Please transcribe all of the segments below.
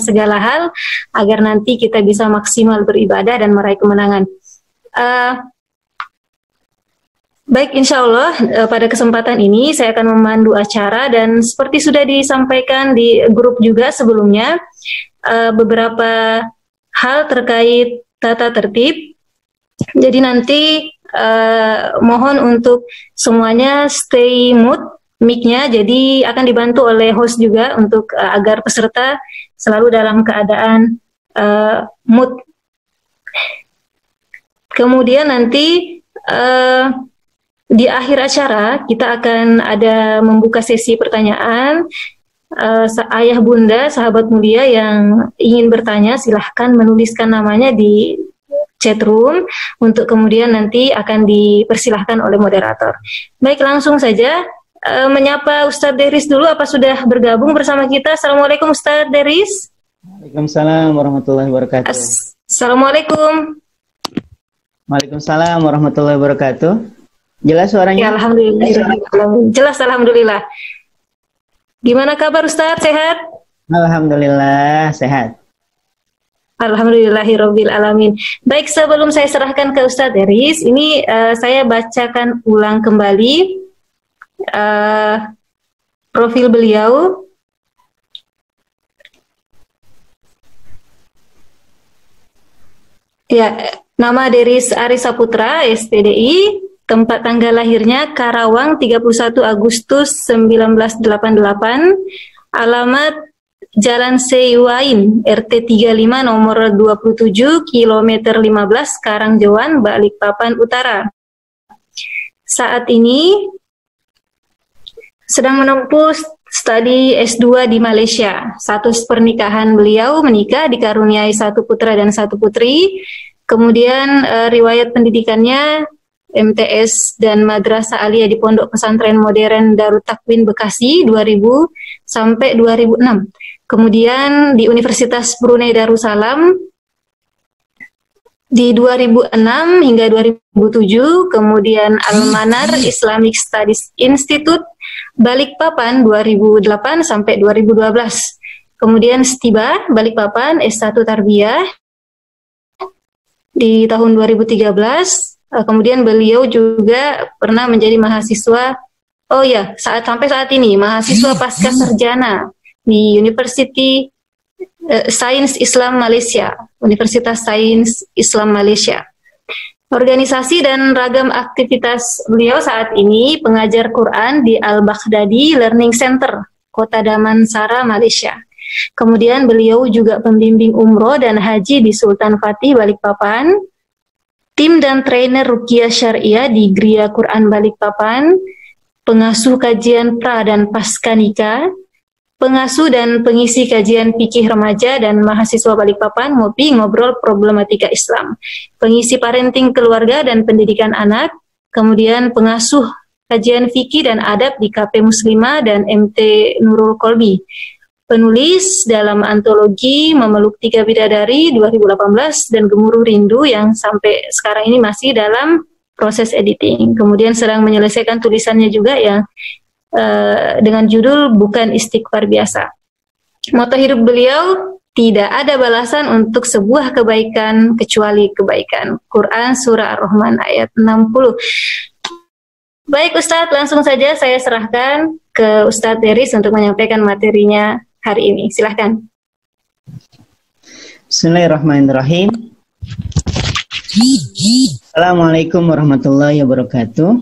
segala hal agar nanti kita bisa maksimal beribadah dan meraih kemenangan. Baik, insya Allah pada kesempatan ini saya akan memandu acara dan seperti sudah disampaikan di grup juga sebelumnya, beberapa hal terkait tata tertib. Jadi nanti mohon untuk semuanya stay mute mic-nya, jadi akan dibantu oleh host juga untuk agar peserta selalu dalam keadaan mute. Kemudian nanti di akhir acara kita akan ada membuka sesi pertanyaan. Ayah bunda sahabat mulia yang ingin bertanya silahkan menuliskan namanya di chat room untuk kemudian nanti akan dipersilahkan oleh moderator. Baik, langsung saja menyapa Ustadz Deris dulu. Apa sudah bergabung bersama kita? Assalamualaikum Ustadz Deris. Waalaikumsalam warahmatullahi wabarakatuh. Assalamualaikum. Waalaikumsalam warahmatullahi wabarakatuh. Jelas suaranya? Ya, alhamdulillah. Jelas, alhamdulillah. Gimana kabar Ustadz? Sehat? Alhamdulillah, sehat. Alhamdulillahirabbil alamin. Baik, sebelum saya serahkan ke Ustadz Deris, ini saya bacakan ulang kembali profil beliau. Ya, nama Deris Arisa Putra, SPDI. Tempat tanggal lahirnya Karawang 31 Agustus 1988, alamat Jalan Seiwain, RT 35 nomor 27, kilometer 15, Karangjewan, Balikpapan Utara. Saat ini sedang menempuh studi S2 di Malaysia. Status pernikahan beliau menikah, dikaruniai 1 putra dan 1 putri. Kemudian riwayat pendidikannya MTS dan Madrasah Aliyah di Pondok Pesantren Modern Darut Takwin Bekasi 2000 sampai 2006. Kemudian di Universitas Brunei Darussalam di 2006 hingga 2007, kemudian Al-Manar Islamic Studies Institute Balikpapan 2008 sampai 2012. Kemudian Stiba Balikpapan S1 Tarbiyah di tahun 2013. Kemudian beliau juga pernah menjadi mahasiswa, sampai saat ini mahasiswa pasca sarjana di University Sains Islam Malaysia, Universitas Sains Islam Malaysia. Organisasi dan ragam aktivitas beliau saat ini pengajar Quran di Al-Baghdadi Learning Center, Kota Damansara, Malaysia. Kemudian beliau juga pembimbing umroh dan haji di Sultan Fatih Balikpapan. Tim dan trainer Ruqyah Syariah di Gria Quran Balikpapan, pengasuh kajian pra dan pasca nikah, pengasuh dan pengisi kajian fikih remaja dan mahasiswa Balikpapan, ngopi ngobrol problematika Islam, pengisi parenting keluarga dan pendidikan anak, kemudian pengasuh kajian fikih dan adab di KP Muslimah dan MT Nurul Kolbi. Penulis dalam antologi Memeluk Tiga Bidadari 2018 dan Gemuruh Rindu yang sampai sekarang ini masih dalam proses editing. Kemudian sedang menyelesaikan tulisannya juga yang dengan judul Bukan Istighfar Biasa. Moto hidup beliau, tidak ada balasan untuk sebuah kebaikan kecuali kebaikan. Quran Surah Ar-Rahman ayat 60. Baik Ustadz, langsung saja saya serahkan ke Ustadz Deris untuk menyampaikan materinya hari ini. Silahkan. Bismillahirrahmanirrahim. Assalamualaikum warahmatullahi wabarakatuh.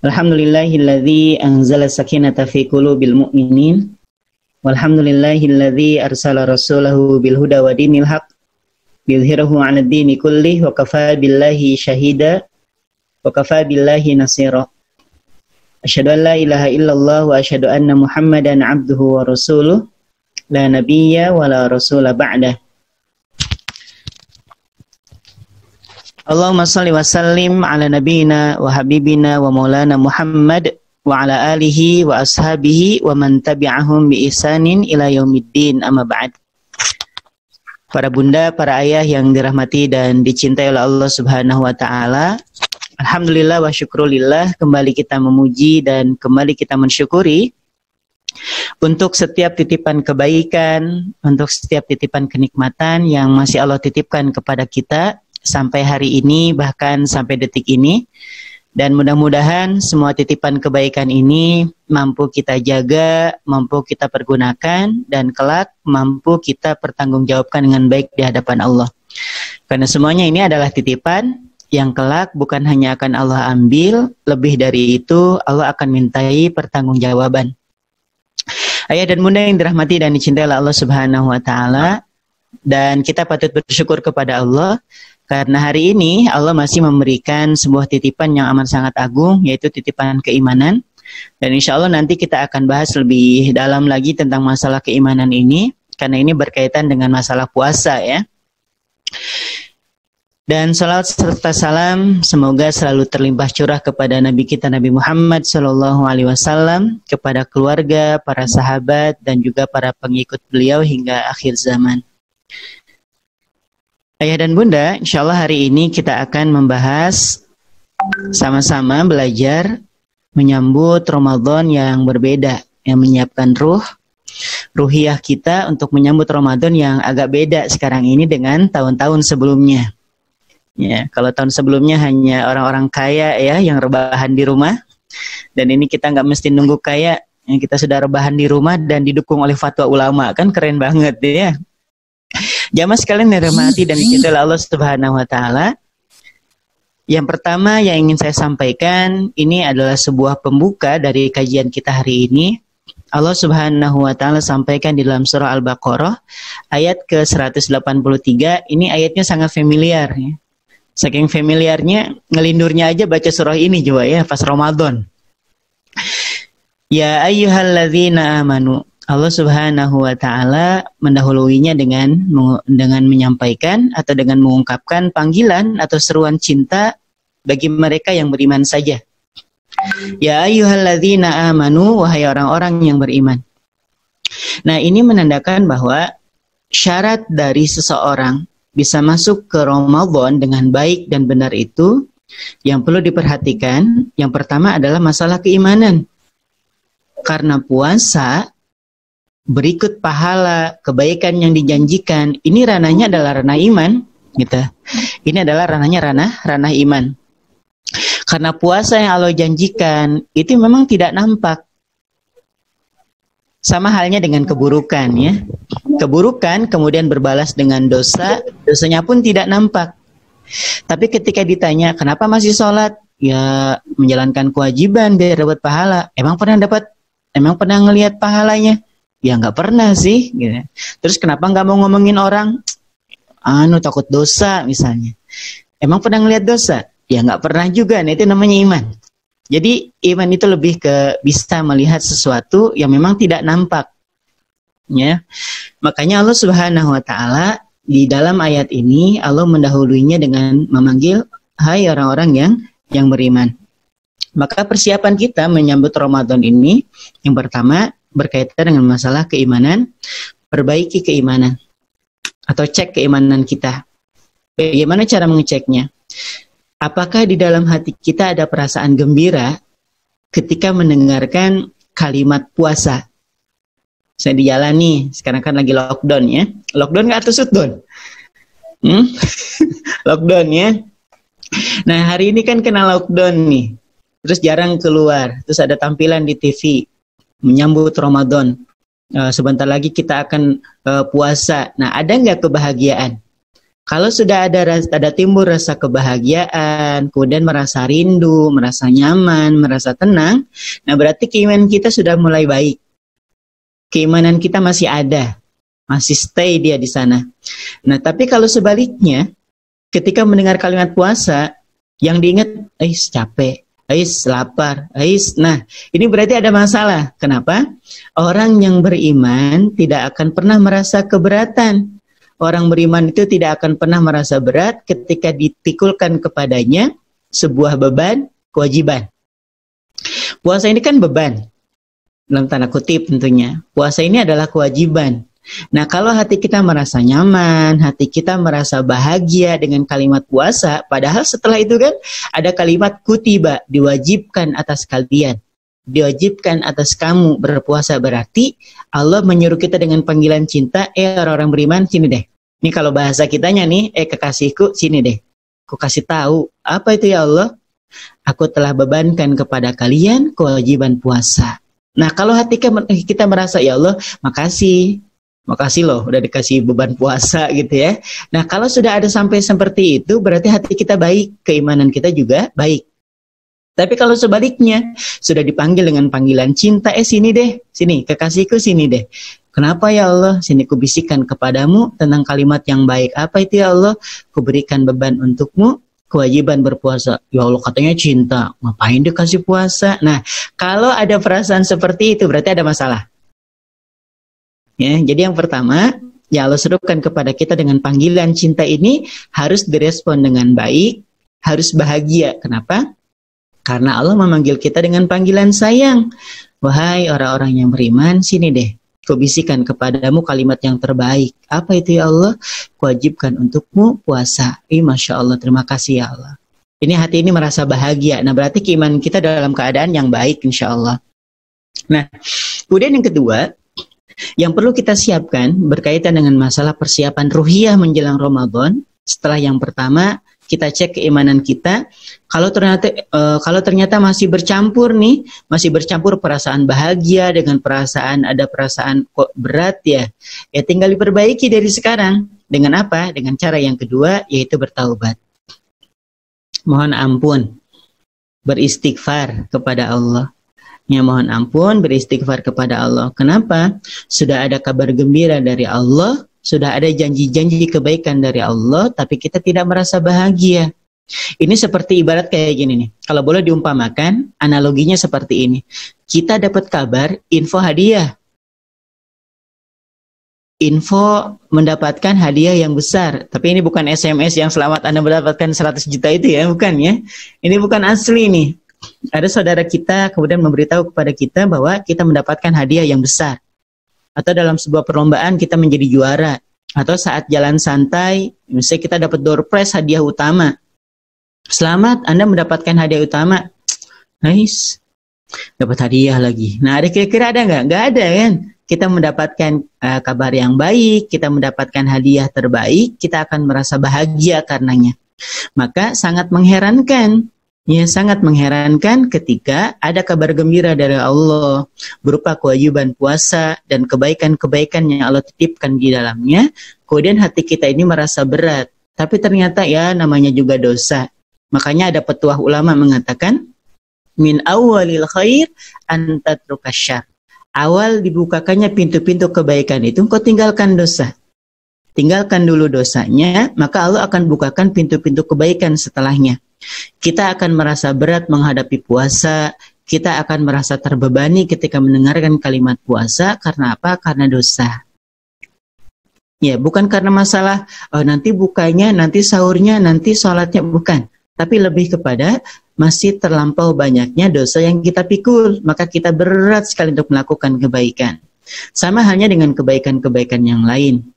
Alhamdulillahilladzi anzala sakinata fi qulubil mu'minin. Walhamdulillahilladzi arsala rasulahu bil huda wa dinil haq yudhhirahu 'alad dini kullih wa kafaa billahi syahida wa kafaa billahi nasira. Asyhadu an la ilaha illallah wa asyhadu anna Muhammadan abduhu wa rasuluh la nabiyya wa la rasula ba'dah. Allahumma salli wa sallim ala nabiyyina wa habibina wa maulana Muhammad wa ala alihi wa ashabihi wa man tabi'ahum bi ihsanin ila yaumiddin, amma ba'd. Para bunda, para ayah yang dirahmati dan dicintai oleh Allah Subhanahu wa taala, alhamdulillah wa syukrulillah, kembali kita memuji dan kembali kita mensyukuri untuk setiap titipan kebaikan, untuk setiap titipan kenikmatan yang masih Allah titipkan kepada kita sampai hari ini, bahkan sampai detik ini. Dan mudah-mudahan semua titipan kebaikan ini mampu kita jaga, mampu kita pergunakan, dan kelak mampu kita pertanggungjawabkan dengan baik di hadapan Allah. Karena semuanya ini adalah titipan yang kelak bukan hanya akan Allah ambil, lebih dari itu Allah akan mintai pertanggungjawaban. Ayah dan bunda yang dirahmati dan dicintai oleh Allah Subhanahu wa taala, dan kita patut bersyukur kepada Allah karena hari ini Allah masih memberikan sebuah titipan yang amat sangat agung, yaitu titipan keimanan. Dan insya Allah nanti kita akan bahas lebih dalam lagi tentang masalah keimanan ini, karena ini berkaitan dengan masalah puasa ya. Dan salawat serta salam semoga selalu terlimpah curah kepada Nabi kita Nabi Muhammad SAW, kepada keluarga, para sahabat, dan juga para pengikut beliau hingga akhir zaman. Ayah dan bunda, insya Allah hari ini kita akan membahas sama-sama belajar menyambut Ramadan yang berbeda, yang menyiapkan ruhiyah kita untuk menyambut Ramadan yang agak beda sekarang ini dengan tahun-tahun sebelumnya. Ya, kalau tahun sebelumnya hanya orang-orang kaya ya yang rebahan di rumah, dan ini kita nggak mesti nunggu kaya, ya, kita sudah rebahan di rumah dan didukung oleh fatwa ulama, kan keren banget ya. Jamaah sekalian dirahmati dan dicintai Allah Subhanahu wa taala. Yang pertama yang ingin saya sampaikan ini adalah sebuah pembuka dari kajian kita hari ini. Allah Subhanahu wa taala sampaikan di dalam surah Al-Baqarah ayat ke-183. Ini ayatnya sangat familiar ya. Saking familiarnya, ngelindurnya aja baca surah ini juga ya pas Ramadan. Ya ayyuhalladzina amanu. Allah Subhanahu wa taala mendahuluinya dengan menyampaikan atau dengan mengungkapkan panggilan atau seruan cinta bagi mereka yang beriman saja. Ya ayyuhalladzina amanu, wahai orang-orang yang beriman. Nah, ini menandakan bahwa syarat dari seseorang bisa masuk ke Ramadan dengan baik dan benar itu yang perlu diperhatikan, yang pertama adalah masalah keimanan. Karena puasa berikut pahala kebaikan yang dijanjikan, ini ranahnya adalah ranah iman, gitu. Ini adalah ranah iman. Karena puasa yang Allah janjikan itu memang tidak nampak. Sama halnya dengan keburukan ya. Keburukan kemudian berbalas dengan dosa, dosanya pun tidak nampak. Tapi ketika ditanya, kenapa masih sholat? Ya menjalankan kewajiban biar dapat pahala. Emang pernah ngelihat pahalanya? Ya nggak pernah sih. Gitu. Terus kenapa nggak mau ngomongin orang? Takut dosa misalnya. Emang pernah ngelihat dosa? Ya nggak pernah juga. Nah, itu namanya iman. Jadi iman itu lebih ke bisa melihat sesuatu yang memang tidak nampak. Ya. Makanya Allah Subhanahu wa taala di dalam ayat ini Allah mendahuluinya dengan memanggil hai orang-orang yang beriman. Maka persiapan kita menyambut Ramadan ini yang pertama berkaitan dengan masalah keimanan, perbaiki keimanan atau cek keimanan kita. Bagaimana cara mengeceknya? Apakah di dalam hati kita ada perasaan gembira ketika mendengarkan kalimat puasa? Saya di jalan nih, sekarang kan lagi lockdown ya. Lockdown nggak atau shutdown? Lockdown ya. Nah hari ini kan kena lockdown nih. Terus jarang keluar. Terus ada tampilan di TV menyambut Ramadan. Sebentar lagi kita akan puasa. Nah ada nggak kebahagiaan? Kalau sudah ada timbul rasa kebahagiaan, kemudian merasa rindu, merasa nyaman, merasa tenang, nah berarti keimanan kita sudah mulai baik. Keimanan kita masih ada, masih stay dia di sana. Nah, tapi kalau sebaliknya, ketika mendengar kalimat puasa, yang diingat, capek, lapar, nah ini berarti ada masalah. Kenapa? Orang yang beriman tidak akan pernah merasa keberatan. Orang beriman itu tidak akan pernah merasa berat ketika ditikulkan kepadanya sebuah beban, kewajiban. Puasa ini kan beban, dalam tanda kutip tentunya. Puasa ini adalah kewajiban. Nah kalau hati kita merasa nyaman, hati kita merasa bahagia dengan kalimat puasa, padahal setelah itu kan ada kalimat kutiba, diwajibkan atas kalian. diwajibkan atas kamu berpuasa, berarti Allah menyuruh kita dengan panggilan cinta, orang-orang beriman, sini deh. Ini kalau bahasa kitanya nih, kekasihku, sini deh. Aku kasih tahu, apa itu ya Allah? Aku telah bebankan kepada kalian kewajiban puasa. Nah, kalau hati kita merasa, ya Allah, makasih loh udah dikasih beban puasa gitu ya. Nah, kalau sudah ada sampai seperti itu, berarti hati kita baik, keimanan kita juga baik. Tapi kalau sebaliknya, sudah dipanggil dengan panggilan cinta, sini deh, sini, kekasihku sini deh. Kenapa ya Allah? Sini kubisikkan kepadamu tentang kalimat yang baik. Apa itu ya Allah? Kuberikan beban untukmu, kewajiban berpuasa. Ya Allah, katanya cinta, ngapain dikasih puasa? Nah, kalau ada perasaan seperti itu, berarti ada masalah. Ya, jadi yang pertama, ya Allah serukan kepada kita dengan panggilan cinta ini harus direspon dengan baik, harus bahagia. Kenapa? Karena Allah memanggil kita dengan panggilan sayang. Wahai orang-orang yang beriman, sini deh. Kubisikan kepadamu kalimat yang terbaik. Apa itu ya Allah? Kuwajibkan untukmu puasa. Masya Allah, terima kasih ya Allah. Ini hati ini merasa bahagia. Nah, berarti keimanan kita dalam keadaan yang baik, insya Allah. Nah, kemudian yang kedua, yang perlu kita siapkan berkaitan dengan masalah persiapan ruhiyah menjelang Ramadan. Setelah yang pertama, kita cek keimanan kita. Kalau ternyata masih bercampur perasaan bahagia dengan ada perasaan kok berat ya tinggal diperbaiki dari sekarang. Dengan apa? Dengan cara yang kedua, yaitu bertaubat. Mohon ampun, beristighfar kepada Allah. Ya, mohon ampun, beristighfar kepada Allah. Kenapa? Sudah ada kabar gembira dari Allah, sudah ada janji-janji kebaikan dari Allah, tapi kita tidak merasa bahagia. Ini seperti ibarat kayak gini nih. Kalau boleh diumpamakan, analoginya seperti ini. Kita dapat kabar, info hadiah. Info mendapatkan hadiah yang besar. Tapi ini bukan SMS yang selamat Anda mendapatkan 100 juta itu ya, bukan ya. Ini bukan asli nih. Ada saudara kita kemudian memberitahu kepada kita bahwa kita mendapatkan hadiah yang besar. Atau dalam sebuah perlombaan kita menjadi juara. Atau saat jalan santai, misalnya kita dapat door prize hadiah utama. Selamat, Anda mendapatkan hadiah utama. Nice. Dapat hadiah lagi. Nah, ada kira-kira ada nggak? Nggak ada kan? Kita mendapatkan kabar yang baik, kita mendapatkan hadiah terbaik, kita akan merasa bahagia karenanya. Maka sangat mengherankan. Ya, sangat mengherankan ketika ada kabar gembira dari Allah berupa kewajiban puasa dan kebaikan-kebaikan yang Allah titipkan di dalamnya. Kemudian hati kita ini merasa berat. Tapi ternyata ya namanya juga dosa. Makanya ada petuah ulama mengatakan, min awalil khair antatruka syarr. Awal dibukakannya pintu-pintu kebaikan itu, engkau tinggalkan dosa. Tinggalkan dulu dosanya, maka Allah akan bukakan pintu-pintu kebaikan setelahnya. Kita akan merasa berat menghadapi puasa, kita akan merasa terbebani ketika mendengarkan kalimat puasa. Karena apa? Karena dosa. Ya, bukan karena masalah nanti bukanya, nanti sahurnya, nanti sholatnya, bukan. Tapi lebih kepada masih terlampau banyaknya dosa yang kita pikul, maka kita berat sekali untuk melakukan kebaikan. Sama halnya dengan kebaikan-kebaikan yang lain.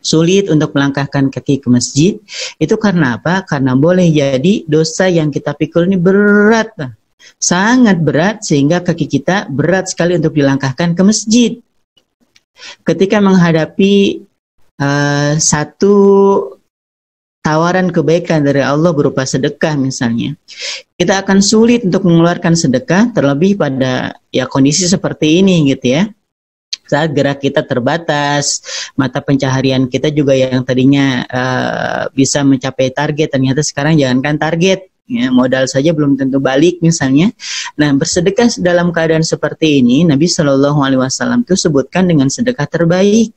Sulit untuk melangkahkan kaki ke masjid, itu karena apa? Karena boleh jadi dosa yang kita pikul ini berat, sangat berat, sehingga kaki kita berat sekali untuk dilangkahkan ke masjid. Ketika menghadapi satu tawaran kebaikan dari Allah berupa sedekah misalnya, kita akan sulit untuk mengeluarkan sedekah, terlebih pada ya kondisi seperti ini gitu ya. Saat gerak kita terbatas, mata pencaharian kita juga yang tadinya bisa mencapai target, ternyata sekarang jangankan target, ya, modal saja belum tentu balik misalnya. Nah, bersedekah dalam keadaan seperti ini, Nabi Shallallahu Alaihi Wasallam itu sebutkan dengan sedekah terbaik.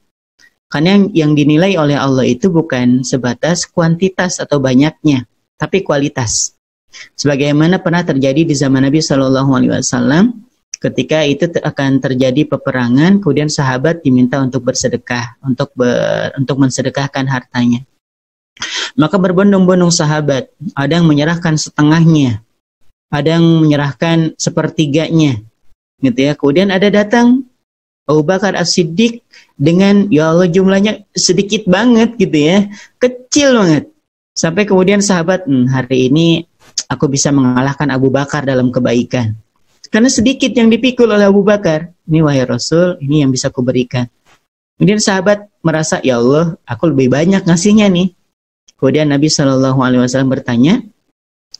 Karena yang dinilai oleh Allah itu bukan sebatas kuantitas atau banyaknya, tapi kualitas. Sebagaimana pernah terjadi di zaman Nabi Shallallahu Alaihi Wasallam. Ketika itu akan terjadi peperangan, kemudian sahabat diminta untuk bersedekah, untuk mensedekahkan hartanya. Maka berbondong-bondong sahabat, ada yang menyerahkan setengahnya, ada yang menyerahkan sepertiganya, gitu ya. Kemudian ada datang Abu Bakar As-Siddiq dengan ya Allah jumlahnya sedikit banget gitu ya, kecil banget. Sampai kemudian sahabat, hari ini aku bisa mengalahkan Abu Bakar dalam kebaikan. Karena sedikit yang dipikul oleh Abu Bakar. Ini wahai Rasul, ini yang bisa kuberikan. Kemudian sahabat merasa, ya Allah, aku lebih banyak ngasihnya nih. Kemudian Nabi SAW bertanya,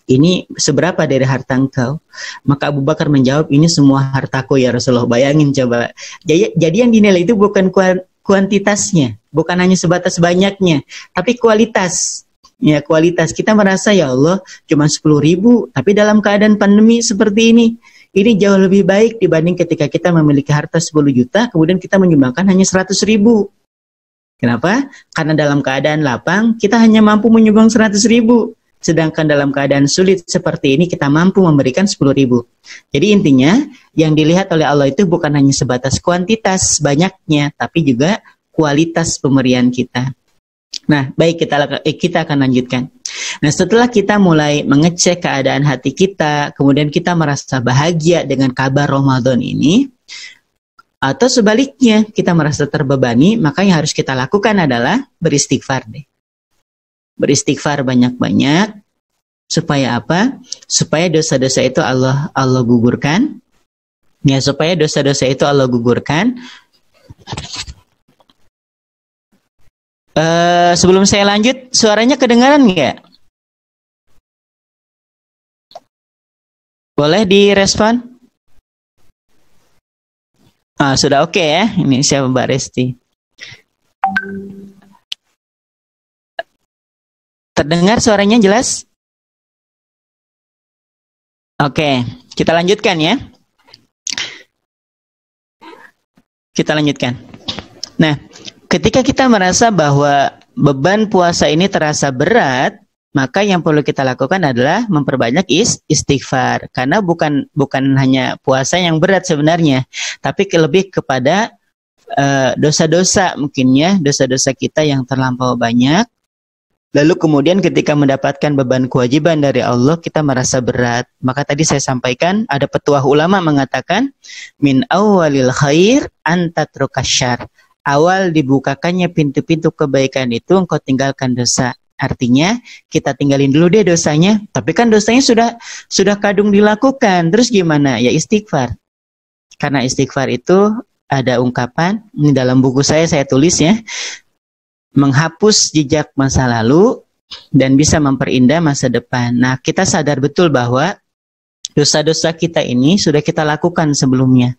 ini seberapa dari harta engkau? Maka Abu Bakar menjawab, ini semua hartaku ya Rasulullah. Bayangin coba. Jadi yang dinilai itu bukan kuantitasnya, bukan hanya sebatas banyaknya, tapi kualitas. Ya, kualitas. Kita merasa, ya Allah, cuma 10.000, tapi dalam keadaan pandemi seperti ini jauh lebih baik dibanding ketika kita memiliki harta 10 juta, kemudian kita menyumbangkan hanya 100.000. Kenapa? Karena dalam keadaan lapang, kita hanya mampu menyumbang 100.000. Sedangkan dalam keadaan sulit seperti ini, kita mampu memberikan 10.000. Jadi intinya, yang dilihat oleh Allah itu bukan hanya sebatas kuantitas banyaknya, tapi juga kualitas pemberian kita. Nah, baik, kita akan lanjutkan. Nah, setelah kita mulai mengecek keadaan hati kita, kemudian kita merasa bahagia dengan kabar Ramadan ini, atau sebaliknya kita merasa terbebani, maka yang harus kita lakukan adalah beristighfar deh. Beristighfar banyak-banyak, supaya apa? Supaya dosa-dosa itu Allah gugurkan. Ya, supaya dosa-dosa itu Allah gugurkan. Sebelum saya lanjut, suaranya kedengaran nggak? Boleh direspon? Sudah oke ya. Ini siapa, Mbak Resti? Terdengar suaranya jelas? Oke, kita lanjutkan ya. Kita lanjutkan. Nah, ketika kita merasa bahwa beban puasa ini terasa berat, maka yang perlu kita lakukan adalah memperbanyak istighfar. Karena bukan hanya puasa yang berat sebenarnya, tapi lebih kepada dosa-dosa mungkin ya, dosa-dosa kita yang terlampau banyak. Lalu kemudian ketika mendapatkan beban kewajiban dari Allah, kita merasa berat. Maka tadi saya sampaikan, ada petuah ulama mengatakan, min awwalil khair antatrukasyar. Awal dibukakannya pintu-pintu kebaikan itu engkau tinggalkan dosa. Artinya kita tinggalin dulu deh dosanya, tapi kan dosanya sudah kadung dilakukan. Terus gimana? Ya istighfar. Karena istighfar itu ada ungkapan, ini dalam buku saya tulis ya, menghapus jejak masa lalu dan bisa memperindah masa depan. Nah, kita sadar betul bahwa dosa-dosa kita ini sudah kita lakukan sebelumnya.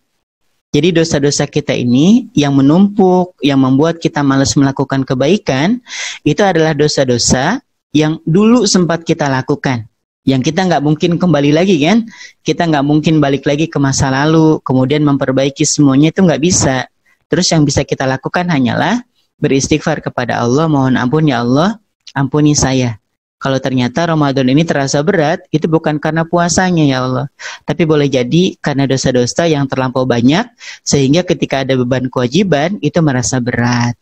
Jadi dosa-dosa kita ini yang menumpuk, yang membuat kita malas melakukan kebaikan, itu adalah dosa-dosa yang dulu sempat kita lakukan. Yang kita nggak mungkin kembali lagi kan? Kita nggak mungkin balik lagi ke masa lalu, kemudian memperbaiki semuanya, itu nggak bisa. Terus yang bisa kita lakukan hanyalah beristighfar kepada Allah, mohon ampun ya Allah, ampuni saya. Kalau ternyata Ramadan ini terasa berat, itu bukan karena puasanya ya Allah, tapi boleh jadi karena dosa-dosa yang terlampau banyak, sehingga ketika ada beban kewajiban, itu merasa berat.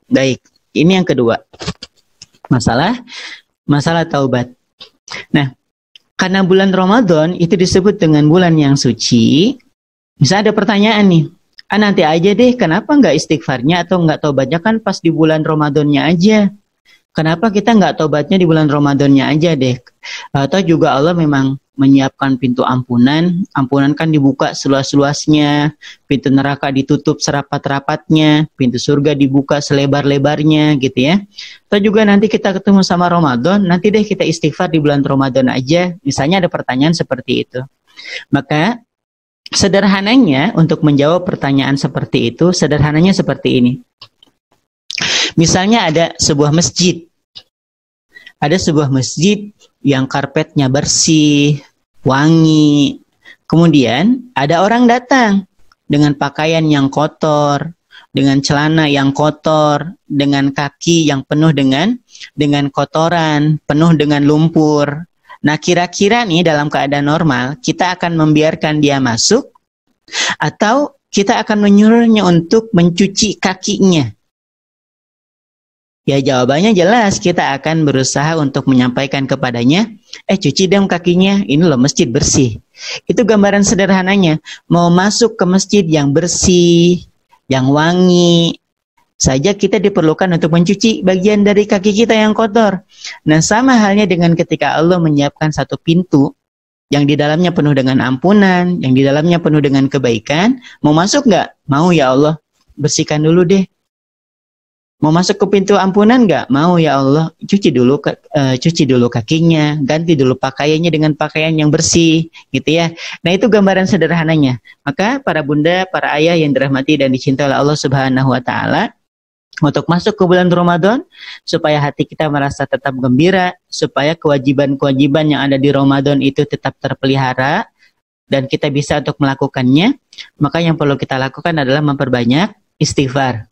Baik, ini yang kedua. Masalah taubat. Nah, karena bulan Ramadan itu disebut dengan bulan yang suci, misalnya ada pertanyaan nih, nanti aja deh, kenapa nggak istighfarnya atau nggak taubatnya kan pas di bulan Ramadannya aja? Kenapa kita nggak taubatnya di bulan Ramadannya aja deh? Atau juga Allah memang menyiapkan pintu ampunan kan dibuka seluas-luasnya, pintu neraka ditutup serapat-rapatnya, pintu surga dibuka selebar-lebarnya gitu ya. Atau juga nanti kita ketemu sama Ramadan, nanti deh kita istighfar di bulan Ramadan aja. Misalnya ada pertanyaan seperti itu. Maka sederhananya untuk menjawab pertanyaan seperti itu, sederhananya seperti ini. Misalnya ada sebuah masjid. Ada sebuah masjid yang karpetnya bersih, wangi. Kemudian ada orang datang dengan pakaian yang kotor, dengan celana yang kotor, dengan kaki yang penuh dengan kotoran, penuh dengan lumpur. Nah, kira-kira nih dalam keadaan normal, kita akan membiarkan dia masuk atau kita akan menyuruhnya untuk mencuci kakinya? Ya jawabannya jelas, kita akan berusaha untuk menyampaikan kepadanya, cuci dong kakinya, ini loh masjid bersih. Itu gambaran sederhananya, mau masuk ke masjid yang bersih, yang wangi, saja kita diperlukan untuk mencuci bagian dari kaki kita yang kotor. Nah sama halnya dengan ketika Allah menyiapkan satu pintu yang di dalamnya penuh dengan ampunan, yang di dalamnya penuh dengan kebaikan. Mau masuk nggak? Mau ya Allah, bersihkan dulu deh. Mau masuk ke pintu ampunan nggak? Mau ya Allah, cuci dulu kakinya, ganti dulu pakaiannya dengan pakaian yang bersih, gitu ya. Nah itu gambaran sederhananya. Maka para bunda, para ayah yang dirahmati dan dicintai oleh Allah Subhanahu Wa Taala, untuk masuk ke bulan Ramadan, supaya hati kita merasa tetap gembira, supaya kewajiban-kewajiban yang ada di Ramadan itu tetap terpelihara, dan kita bisa untuk melakukannya, maka yang perlu kita lakukan adalah memperbanyak istighfar.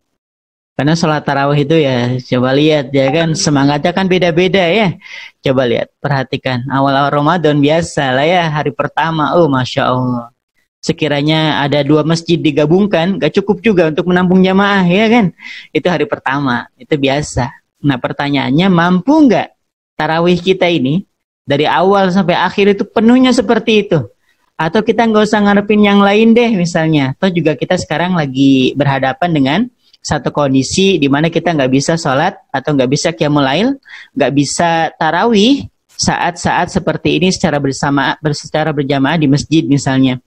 Karena sholat tarawih itu ya, coba lihat ya kan, semangatnya kan beda-beda ya. Coba lihat, perhatikan, awal-awal Ramadan biasa lah ya, hari pertama, oh Masya Allah. Sekiranya ada 2 masjid digabungkan, gak cukup juga untuk menampung jamaah ya kan. Itu hari pertama, itu biasa. Nah pertanyaannya, mampu nggak tarawih kita ini, dari awal sampai akhir itu penuhnya seperti itu? Atau kita nggak usah ngarepin yang lain deh misalnya. Atau juga kita sekarang lagi berhadapan dengan satu kondisi di mana kita nggak bisa sholat atau nggak bisa qiyamul lail, nggak bisa tarawih saat-saat seperti ini secara berjamaah di masjid misalnya.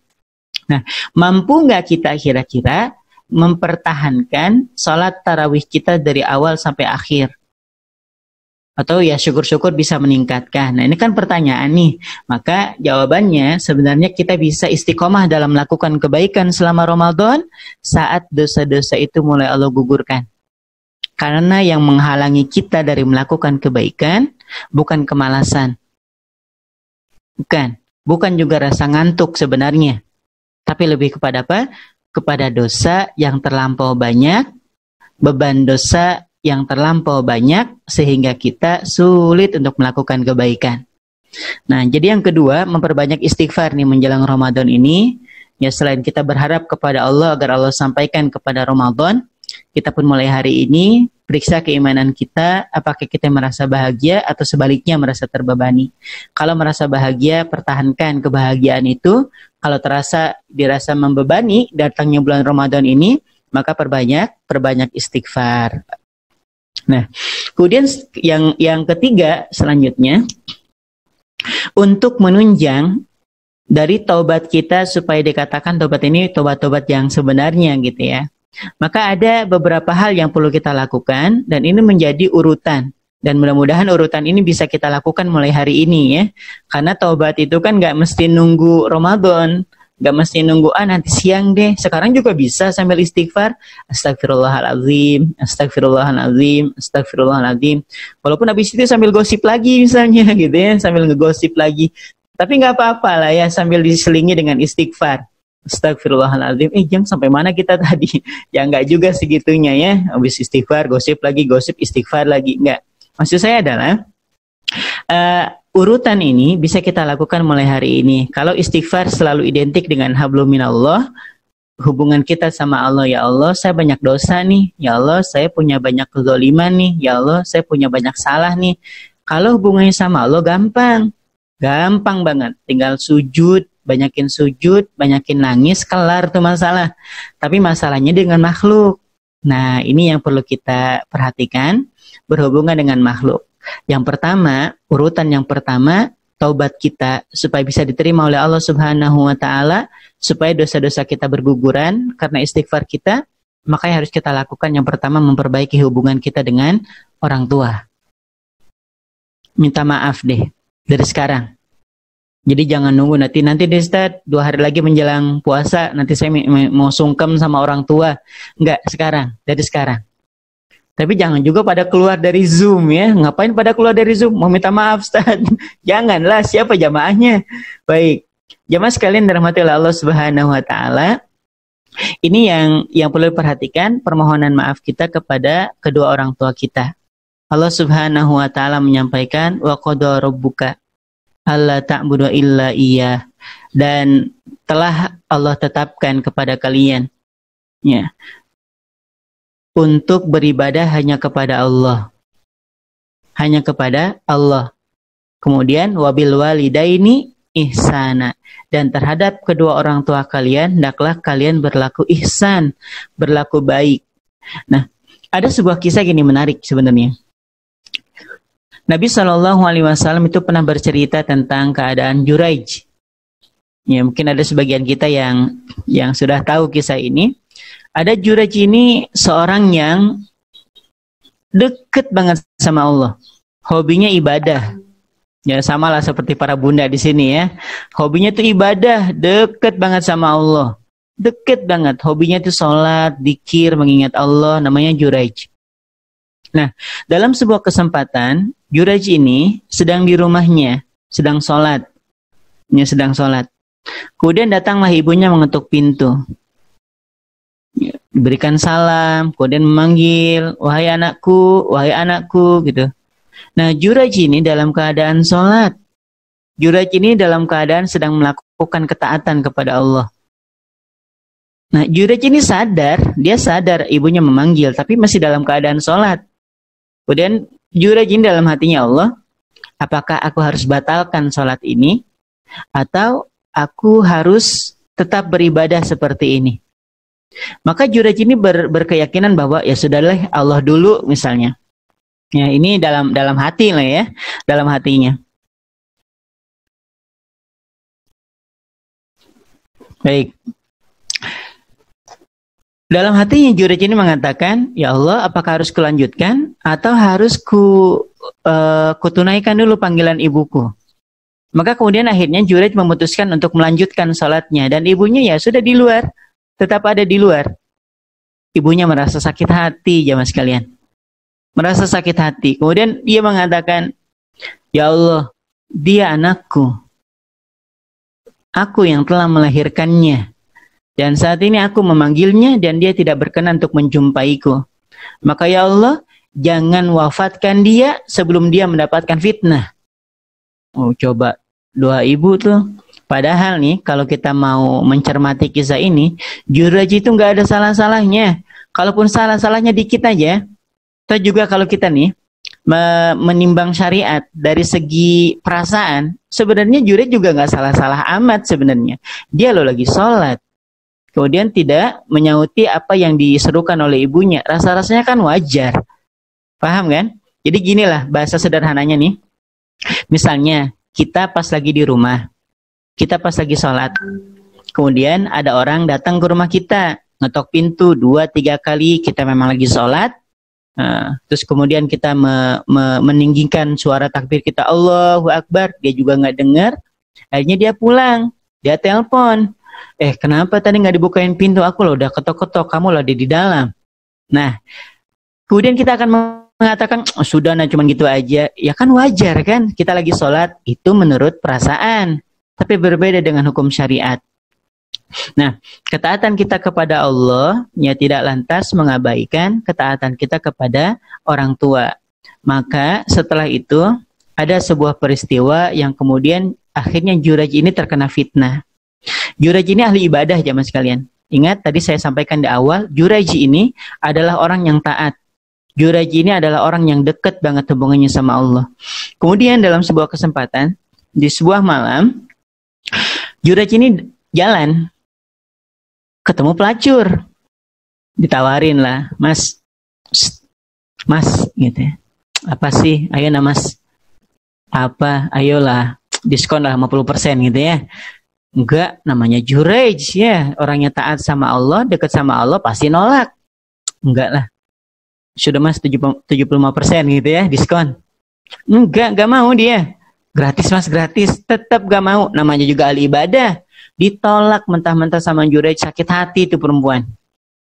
Nah, mampu nggak kita kira-kira mempertahankan sholat tarawih kita dari awal sampai akhir? Atau ya syukur-syukur bisa meningkatkan. Nah ini kan pertanyaan nih. Maka jawabannya sebenarnya kita bisa istiqomah dalam melakukan kebaikan selama Ramadan saat dosa-dosa itu mulai Allah gugurkan. Karena yang menghalangi kita dari melakukan kebaikan bukan kemalasan. Bukan juga rasa ngantuk sebenarnya. Tapi lebih kepada apa? Kepada dosa yang terlampau banyak, beban dosa yang terlampau banyak sehingga kita sulit untuk melakukan kebaikan. Nah, jadi yang kedua, memperbanyak istighfar nih menjelang Ramadan ini. Ya selain kita berharap kepada Allah agar Allah sampaikan kepada Ramadan, kita pun mulai hari ini periksa keimanan kita, apakah kita merasa bahagia atau sebaliknya merasa terbebani. Kalau merasa bahagia, pertahankan kebahagiaan itu. Kalau dirasa membebani datangnya bulan Ramadan ini, maka perbanyak istighfar. Nah, kemudian yang ketiga selanjutnya, untuk menunjang dari taubat kita supaya dikatakan taubat ini taubat-taubat yang sebenarnya gitu ya. Maka ada beberapa hal yang perlu kita lakukan dan ini menjadi urutan. Dan mudah-mudahan urutan ini bisa kita lakukan mulai hari ini ya. Karena taubat itu kan gak mesti nunggu Ramadan. Gak mesti nunggu nanti siang deh. Sekarang juga bisa sambil istighfar. Astagfirullahaladzim, astagfirullahaladzim, astagfirullahaladzim. Walaupun habis itu sambil gosip lagi misalnya gitu ya. Sambil ngegosip lagi. Tapi gak apa-apa lah ya sambil diselingi dengan istighfar. Astagfirullahaladzim. Jam sampai mana kita tadi? Ya enggak juga segitunya ya. Habis istighfar, gosip lagi, gosip, istighfar lagi. Enggak. Maksud saya adalah urutan ini bisa kita lakukan mulai hari ini. Kalau istighfar selalu identik dengan hablum minallah, hubungan kita sama Allah, ya Allah saya banyak dosa nih, ya Allah saya punya banyak kezaliman nih, ya Allah saya punya banyak salah nih. Kalau hubungannya sama Allah gampang banget, tinggal sujud, banyakin nangis, kelar tuh masalah. Tapi masalahnya dengan makhluk. Nah ini yang perlu kita perhatikan, berhubungan dengan makhluk. Urutan yang pertama, taubat kita supaya bisa diterima oleh Allah Subhanahu Wa Taala, supaya dosa-dosa kita berguguran karena istighfar kita. Maka yang harus kita lakukan yang pertama, memperbaiki hubungan kita dengan orang tua. Minta maaf deh dari sekarang. Jadi jangan nunggu nanti deh Ustaz, 2 hari lagi menjelang puasa nanti saya mau sungkem sama orang tua. Enggak, dari sekarang. Tapi jangan juga pada keluar dari Zoom ya. Ngapain pada keluar dari Zoom? Mau minta maaf Ustaz. Janganlah, siapa jamaahnya? Baik. Jamaah sekalian dirahmati oleh Allah Subhanahu Wa Taala. Ini yang perlu diperhatikan, permohonan maaf kita kepada kedua orang tua kita. Allah Subhanahu Wa Taala menyampaikan, wa qada rabbuka alla ta'budu illa iyyah, dan telah Allah tetapkan kepada kalian ya, untuk beribadah hanya kepada Allah. Kemudian wabil walidaini ihsana, dan terhadap kedua orang tua kalian hendaklah kalian berlaku ihsan, berlaku baik. Nah, ada sebuah kisah gini menarik sebenarnya. Nabi SAW itu pernah bercerita tentang keadaan Juraij. Ya, mungkin ada sebagian kita yang sudah tahu kisah ini. Ada Jurayj ini seorang yang deket banget sama Allah. Hobinya ibadah. Ya, samalah seperti para bunda di sini ya. Hobinya itu ibadah, deket banget sama Allah. Deket banget. Hobinya itu sholat, dzikir, mengingat Allah, namanya Jurayj. Nah, dalam sebuah kesempatan, Jurayj ini sedang di rumahnya, sedang sholat. Ya, sedang sholat. Kemudian datanglah ibunya mengetuk pintu. Diberikan salam, kemudian memanggil, wahai anakku, gitu. Nah, Jurayj ini dalam keadaan sholat. Jurayj ini dalam keadaan sedang melakukan ketaatan kepada Allah. Nah, Jurayj ini dia sadar ibunya memanggil, tapi masih dalam keadaan sholat. Kemudian Jurayj ini dalam hatinya, Allah, apakah aku harus batalkan sholat ini? Atau aku harus tetap beribadah seperti ini? Maka Jurayj ini berkeyakinan bahwa ya sudahlah, Allah dulu misalnya. Ya, ini dalam hati lah ya, dalam hatinya. Baik. Dalam hatinya Jurayj ini mengatakan, ya Allah, apakah harus kulanjutkan atau harus kutunaikan dulu panggilan ibuku? Maka kemudian akhirnya Jurayj memutuskan untuk melanjutkan sholatnya, dan ibunya ya sudah di luar, tetap ada di luar. Ibunya merasa sakit hati, jamaah sekalian. Merasa sakit hati. Kemudian dia mengatakan, ya Allah, dia anakku. Aku yang telah melahirkannya. Dan saat ini aku memanggilnya dan dia tidak berkenan untuk menjumpaiku. Maka ya Allah, jangan wafatkan dia sebelum dia mendapatkan fitnah. Oh, coba doa ibu tuh. Padahal nih, kalau kita mau mencermati kisah ini, Jurayj itu nggak ada salah-salahnya. Kalaupun salah-salahnya dikit aja. Atau juga kalau kita nih menimbang syariat dari segi perasaan, sebenarnya Jurayj juga nggak salah-salah amat sebenarnya. Dia loh lagi sholat, kemudian tidak menyauti apa yang diserukan oleh ibunya. Rasa-rasanya kan wajar, paham kan? Jadi ginilah bahasa sederhananya nih. Misalnya kita pas lagi di rumah, kita pas lagi sholat, kemudian ada orang datang ke rumah kita, ngetok pintu 2-3 kali, kita memang lagi sholat. Terus kemudian kita meninggikan suara takbir kita, Allahu Akbar, dia juga nggak dengar. Akhirnya dia pulang, dia telepon, kenapa tadi nggak dibukain pintu, aku loh udah ketok-ketok, kamu loh ada di dalam. Nah, kemudian kita akan mengatakan, sudah, nah cuman gitu aja. Ya kan wajar kan, kita lagi sholat, itu menurut perasaan, tapi berbeda dengan hukum syariat. Nah, ketaatan kita kepada Allah ya tidak lantas mengabaikan ketaatan kita kepada orang tua. Maka setelah itu ada sebuah peristiwa yang kemudian akhirnya Jurayj ini terkena fitnah. Jurayj ini ahli ibadah, jamaah sekalian. Ingat tadi saya sampaikan di awal, Jurayj ini adalah orang yang taat. Jurayj ini adalah orang yang dekat banget hubungannya sama Allah. Kemudian dalam sebuah kesempatan, di sebuah malam, Jurayj ini jalan, ketemu pelacur, ditawarin lah, mas, gitu ya. Apa sih, ayo nah mas, apa, ayolah, diskon lah 50% gitu ya. Enggak, namanya Jurayj ya, orangnya taat sama Allah, dekat sama Allah, pasti nolak. Enggak lah, sudah mas 75% gitu ya, diskon. Enggak mau dia, gratis mas, gratis, tetap gak mau, namanya juga ahli ibadah. Ditolak mentah-mentah sama Jurayj, sakit hati itu perempuan.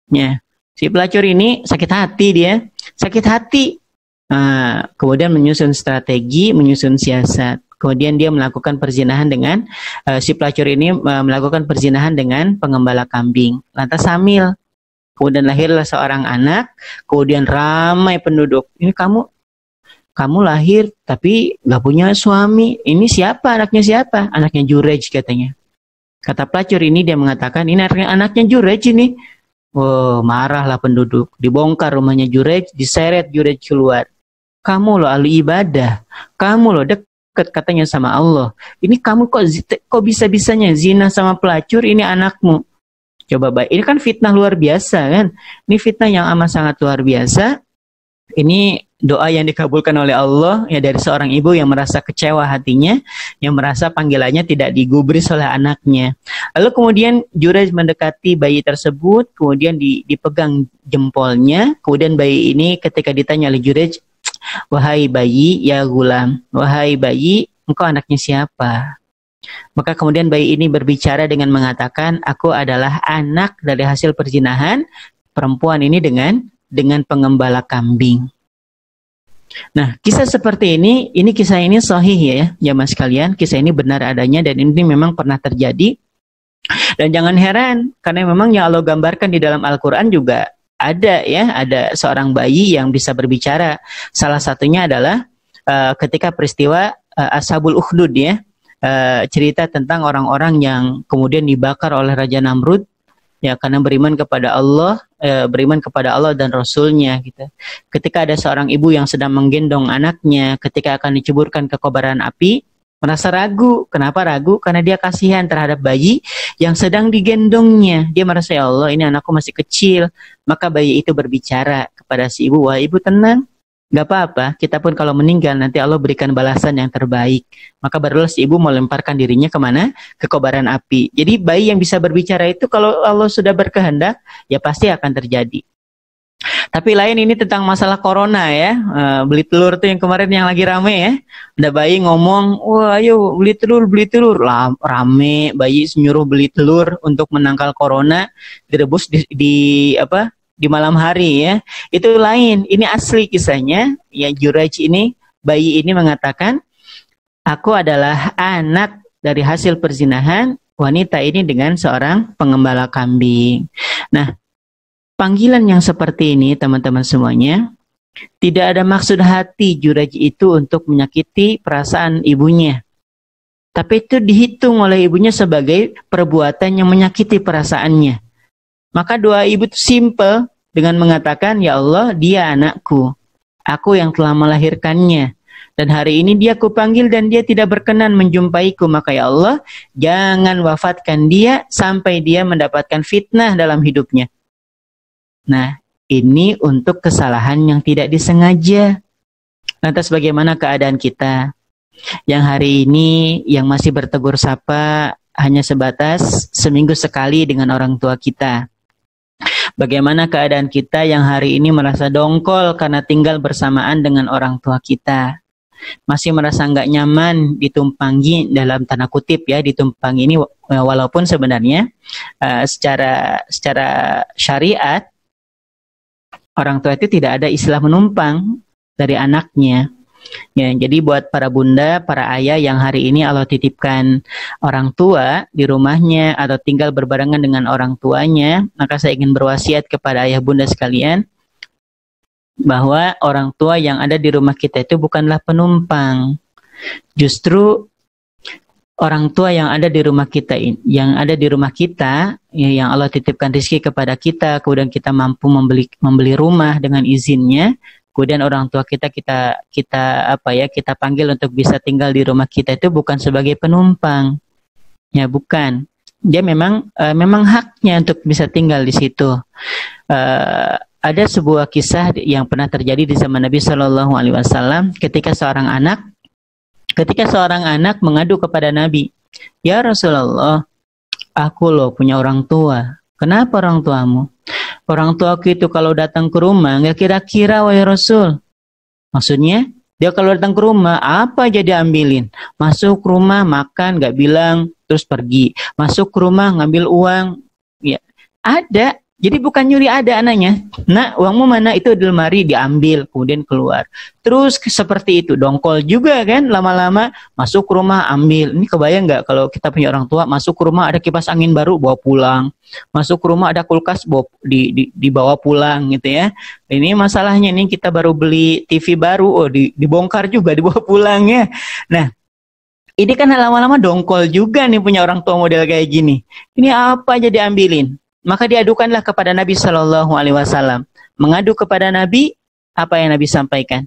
Ya, si pelacur ini sakit hati dia, sakit hati. Kemudian menyusun strategi, menyusun siasat. Kemudian dia melakukan perzinahan dengan si pelacur ini melakukan perzinahan dengan pengembala kambing. Lantas hamil. Kemudian lahirlah seorang anak. Kemudian ramai penduduk. Ini kamu lahir tapi nggak punya suami. Ini siapa? Anaknya siapa? Anaknya Jurayj katanya. Kata pelacur ini, dia mengatakan, ini anaknya Jurayj ini. Oh, marahlah penduduk. Dibongkar rumahnya Jurayj, diseret Jurayj keluar. Kamu loh ahli ibadah. Kamu loh dekat katanya sama Allah. Ini kamu kok bisa-bisanya zina sama pelacur, ini anakmu. Coba baik, ini kan fitnah luar biasa kan. Ini fitnah yang amat sangat luar biasa. Ini doa yang dikabulkan oleh Allah ya dari seorang ibu yang merasa kecewa hatinya, yang merasa panggilannya tidak digubris oleh anaknya. Lalu kemudian Jurayj mendekati bayi tersebut, kemudian dipegang jempolnya, kemudian bayi ini ketika ditanya oleh Jurayj, "Wahai bayi, ya gulam, wahai bayi, engkau anaknya siapa?" Maka kemudian bayi ini berbicara dengan mengatakan, "Aku adalah anak dari hasil perzinahan perempuan ini dengan pengembala kambing." Nah, kisah seperti ini kisah ini sahih ya, jamaah sekalian. Kisah ini benar adanya dan ini memang pernah terjadi. Dan jangan heran, karena memang yang Allah gambarkan di dalam Al-Quran juga ada ya, ada seorang bayi yang bisa berbicara. Salah satunya adalah ketika peristiwa Ashabul Ukhdud ya, cerita tentang orang-orang yang kemudian dibakar oleh Raja Namrud ya karena beriman kepada Allah dan Rasulnya gitu. Ketika ada seorang ibu yang sedang menggendong anaknya, ketika akan diceburkan ke kobaran api, merasa ragu. Kenapa ragu? Karena dia kasihan terhadap bayi yang sedang digendongnya. Dia merasa, ya Allah, ini anakku masih kecil. Maka bayi itu berbicara kepada si ibu, "Wah ibu tenang, gak apa-apa, kita pun kalau meninggal nanti Allah berikan balasan yang terbaik." Maka barulah si ibu melemparkan dirinya kemana? Ke kobaran api. Jadi bayi yang bisa berbicara itu kalau Allah sudah berkehendak, ya pasti akan terjadi. Tapi lain ini tentang masalah corona ya. Beli telur tuh yang kemarin yang lagi rame ya. Ada bayi ngomong, "Wah ayo beli telur, beli telur." Rame, bayi menyuruh beli telur untuk menangkal corona, direbus di malam hari ya. Itu lain, ini asli kisahnya. Ya Jurayj ini, bayi ini mengatakan, "Aku adalah anak dari hasil perzinahan wanita ini dengan seorang pengembala kambing." Nah, panggilan yang seperti ini teman-teman semuanya, tidak ada maksud hati Jurayj itu untuk menyakiti perasaan ibunya. Tapi itu dihitung oleh ibunya sebagai perbuatan yang menyakiti perasaannya. Maka doa ibu itu simple dengan mengatakan, "Ya Allah, dia anakku. Aku yang telah melahirkannya. Dan hari ini dia kupanggil dan dia tidak berkenan menjumpaiku. Maka ya Allah, jangan wafatkan dia sampai dia mendapatkan fitnah dalam hidupnya." Nah, ini untuk kesalahan yang tidak disengaja. Lantas bagaimana keadaan kita? Yang hari ini yang masih bertegur sapa hanya sebatas seminggu sekali dengan orang tua kita. Bagaimana keadaan kita yang hari ini merasa dongkol karena tinggal bersamaan dengan orang tua kita? Masih merasa nggak nyaman ditumpangi, dalam tanda kutip ya, ditumpangi ini walaupun sebenarnya secara syariat orang tua itu tidak ada istilah menumpang dari anaknya. Ya, jadi buat para bunda, para ayah yang hari ini Allah titipkan orang tua di rumahnya atau tinggal berbarengan dengan orang tuanya, maka saya ingin berwasiat kepada ayah bunda sekalian bahwa orang tua yang ada di rumah kita itu bukanlah penumpang. Justru orang tua yang ada di rumah kita, ya, yang Allah titipkan rezeki kepada kita, kemudian kita mampu membeli rumah dengan izinnya, kemudian orang tua kita panggil untuk bisa tinggal di rumah kita, itu bukan sebagai penumpang, ya bukan. Dia memang haknya untuk bisa tinggal di situ. Ada sebuah kisah yang pernah terjadi di zaman Nabi Shallallahu Alaihi Wasallam ketika seorang anak mengadu kepada Nabi, "Ya Rasulullah, aku loh punya orang tua." "Kenapa orang tuamu?" "Orang tuaku itu kalau datang ke rumah nggak kira-kira, wahai Rasul." Maksudnya, dia kalau datang ke rumah apa aja diambilin. Masuk rumah makan nggak bilang, terus pergi. Masuk ke rumah ngambil uang. Ya, ada. Jadi bukan nyuri, ada anaknya. "Nak, uangmu mana?" "Itu di lemari," diambil, kemudian keluar. Terus seperti itu, dongkol juga kan, lama-lama masuk ke rumah ambil. Ini kebayang nggak kalau kita punya orang tua, masuk ke rumah ada kipas angin baru, bawa pulang. Masuk ke rumah ada kulkas, dibawa pulang gitu ya. Ini masalahnya nih, kita baru beli TV baru, dibongkar juga, dibawa pulang ya. Nah, ini kan lama-lama dongkol juga nih punya orang tua model kayak gini. Ini apa aja diambilin. Maka diadukanlah kepada Nabi Shallallahu Alaihi Wasallam. Mengadu kepada Nabi, apa yang Nabi sampaikan?